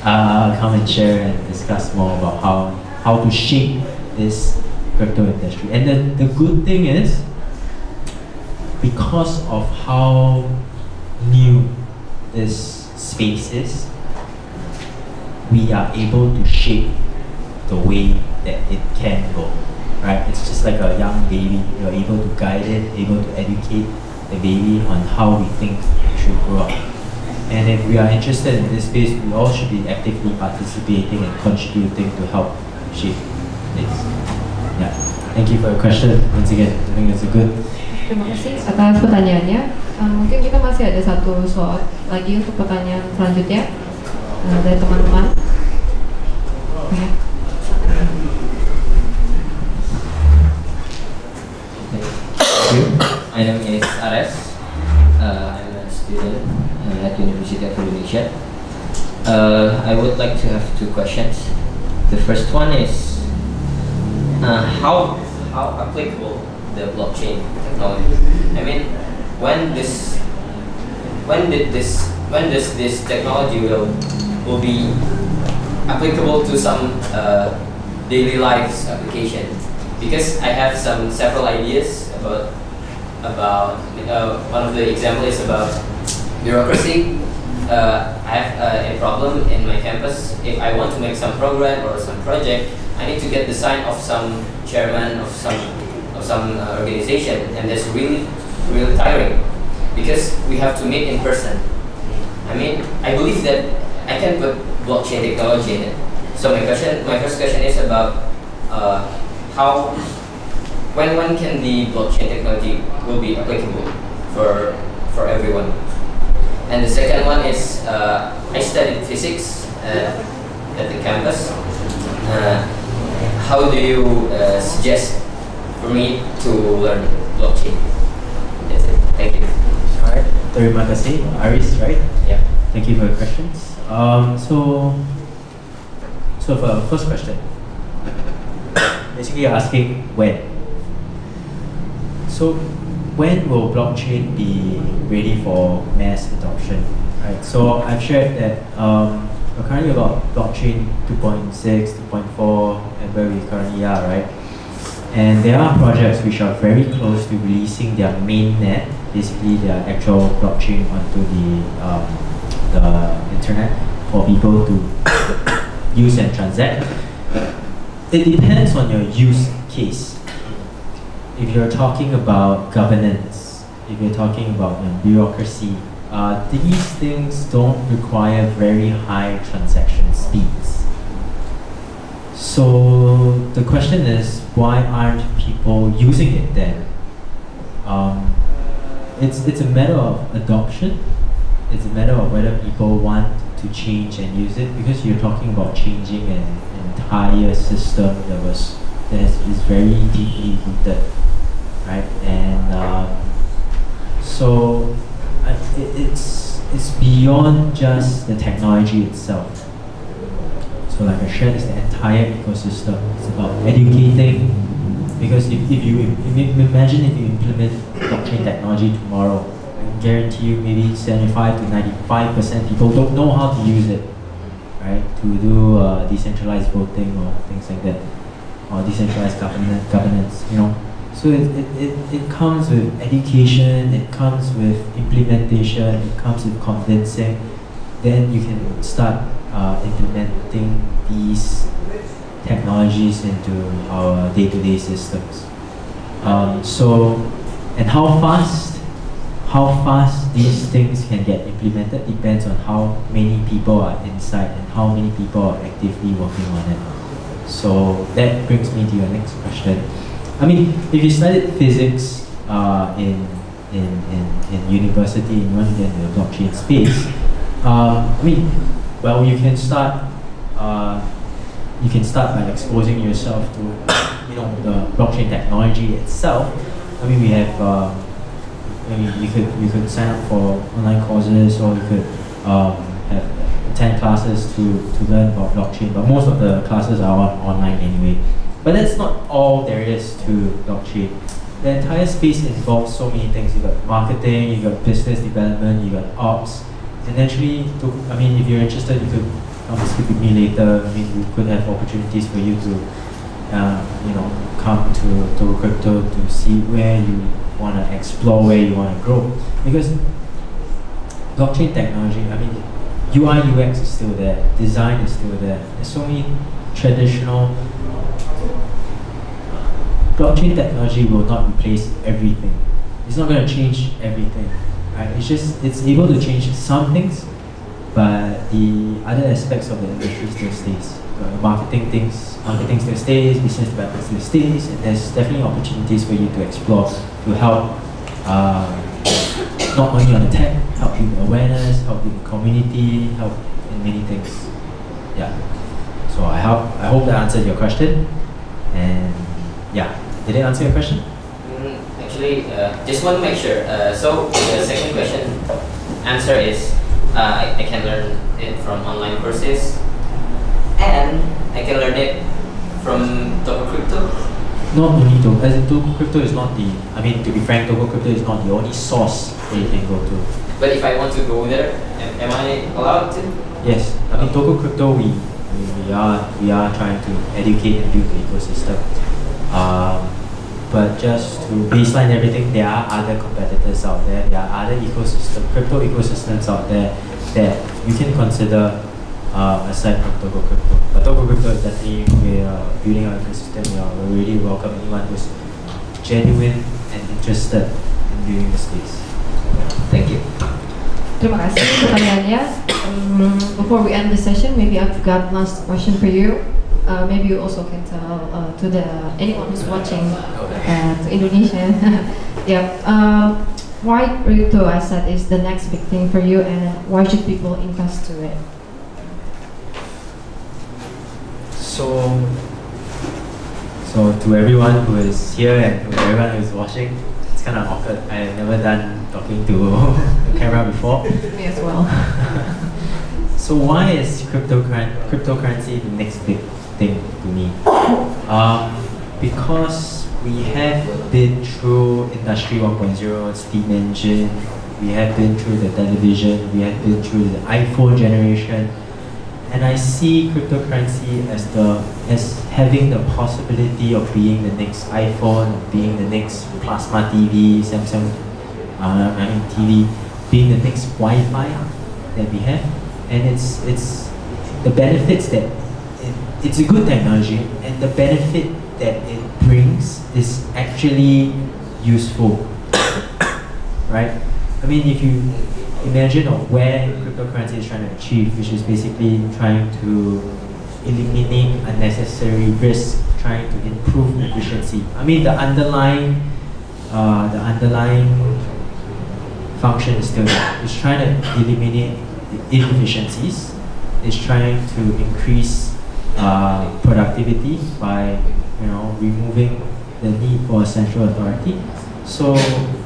come and share and discuss more about how to shape this crypto industry. And then the good thing is, because of how new this space is, we are able to shape the way that it can go, right? It's just like a young baby. You're able to guide it, able to educate the baby on how we think it should grow up. And if we are interested in this space, we all should be actively participating and contributing to help shape this. Yeah. Thank you for your question. Once again, I think it's a good. Terima kasih atas pertanyaannya. Mungkin kita masih ada satu slot lagi untuk pertanyaan selanjutnya dari teman-teman. My name is Ares. I'm a student at University of Indonesia. I would like to have two questions. The first one is how applicable the blockchain technology. I mean, when does this technology will be applicable to some daily lives application? Because I have several ideas about one of the examples is about bureaucracy. I have a problem in my campus. If I want to make some program or some project, I need to get the sign of some chairman of some organization, and that's really tiring because we have to meet in person. I mean, I believe that I can put blockchain technology in it. So my first question is about when can the blockchain technology will be applicable for everyone. And the second one is I studied physics at the campus. How do you suggest for me to learn blockchain? That's it. Thank you. Alright, terima kasih, Aris, right? Yeah. Thank you for your questions. So for the first question, basically you're asking when. So when will blockchain be ready for mass adoption? Right. So I've shared that we're currently about blockchain 2.6, 2.4, and where we currently are, right? And there are projects which are very close to releasing their mainnet, basically their actual blockchain onto the internet for people to use and transact. It depends on your use case. If you're talking about governance, if you're talking about bureaucracy, these things don't require very high transaction speeds. So the question is, why aren't people using it then? It's a matter of adoption. It's a matter of whether people want to change and use it, because you're talking about changing an entire system that is very deeply rooted, right? And so it's beyond just the technology itself. So like I shared, it's the entire ecosystem. It's about educating, because if you imagine if you implement blockchain technology tomorrow, I can guarantee you maybe 75 to 95% people don't know how to use it, right? To do decentralized voting or things like that, or decentralized governance, you know. So it comes with education, it comes with implementation, it comes with convincing. Then you can start implementing these technologies into our day-to-day systems. So And how fast these things can get implemented depends on how many people are inside and how many people are actively working on it. So that brings me to your next question. I mean, if you studied physics in university and you want to get into the blockchain space, I mean, well, you can start by exposing yourself to, you know, the blockchain technology itself. I mean, we have, I mean, you could sign up for online courses, or you could attend classes to learn about blockchain. But most of the classes are online anyway. But that's not all there is to blockchain. The entire space involves so many things. You've got marketing, you've got business development, you've got ops. And actually, I mean, if you're interested, you could come speak with me later. I mean, we could have opportunities for you to, you know, come to Tokocrypto to see where you want to explore, where you want to grow. Because blockchain technology, I mean, UI, UX is still there, design is still there. There's so many traditional. Blockchain technology will not replace everything. It's not going to change everything. Right? It's able to change some things, but the other aspects of the industry still stays. Marketing still stays, business development still stays, and there's definitely opportunities for you to explore to help not only on the tech, help you with awareness, help you with community, help in many things. Yeah. So I hope that answered your question. And yeah, did it answer your question? Actually, just want to make sure. So the second question answer is I can learn it from online courses, and I can learn it from Tokocrypto. Not only Tokocrypto is not the. I mean, to be frank, Tokocrypto is not the only source that you can go to. But if I want to go there, am I allowed to? Yes, I mean Tokocrypto. We are trying to educate and build the ecosystem. But just to baseline everything, there are other competitors out there. There are other crypto ecosystems out there that you can consider aside from Tokocrypto. But Tokocrypto is definitely, we are building our ecosystem. We really welcome anyone who's genuine and interested in building the space. Thank you. Terima kasih pertanyaannya. Before we end the session, maybe I've got last question for you. Maybe you also can tell to anyone who's watching to Indonesia. Yeah. Why crypto asset is the next big thing for you, and why should people invest to it? So to everyone who is here and to everyone who is watching, it's kind of awkward. I've never done talking to the camera before. Me as well. So why is cryptocurrency the next big thing to me? Because we have been through Industry 1.0, steam engine, we have been through the television, we have been through the iPhone generation, and I see cryptocurrency as having the possibility of being the next iPhone, being the next plasma TV, Samsung TV, being the next Wi-Fi that we have. And it's the benefits that it's a good technology, and the benefit that it brings is actually useful, right? I mean, if you imagine of where cryptocurrency is trying to achieve, which is basically trying to eliminate unnecessary risk, trying to improve efficiency. I mean, the underlying function is still there. It's trying to eliminate the inefficiencies. It's trying to increase productivity by, you know, removing the need for a central authority. So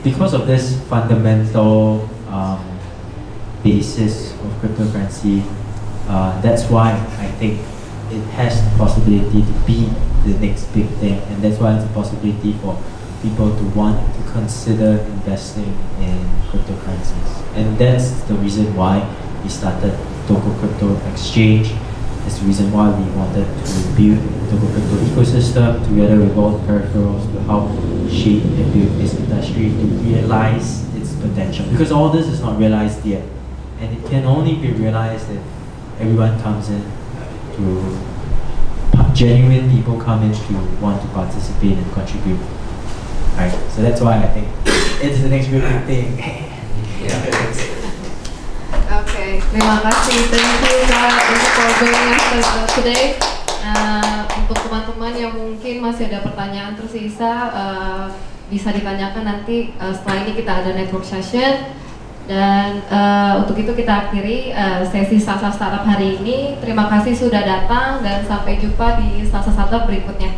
because of this fundamental basis of cryptocurrency, that's why I think it has the possibility to be the next big thing, and that's why it's a possibility for people to want to consider investing in cryptocurrencies. And that's the reason why we started Tokocrypto Exchange. That's the reason why we wanted to build the Tokocrypto ecosystem together with all the peripherals to help shape and build this industry to realize its potential. Because all this is not realized yet, and it can only be realized if everyone comes in genuine people come in to want to participate and contribute. Right. So that's why I think it's the next big thing. Oke, terima kasih. Thank you Kak untuk joining us today. Untuk teman-teman yang mungkin masih ada pertanyaan tersisa, bisa ditanyakan nanti setelah ini kita ada network session. Dan untuk itu kita akhiri sesi Sasa Startup hari ini. Terima kasih sudah datang dan sampai jumpa di Sasa Startup berikutnya.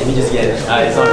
Let me just get it. It's on.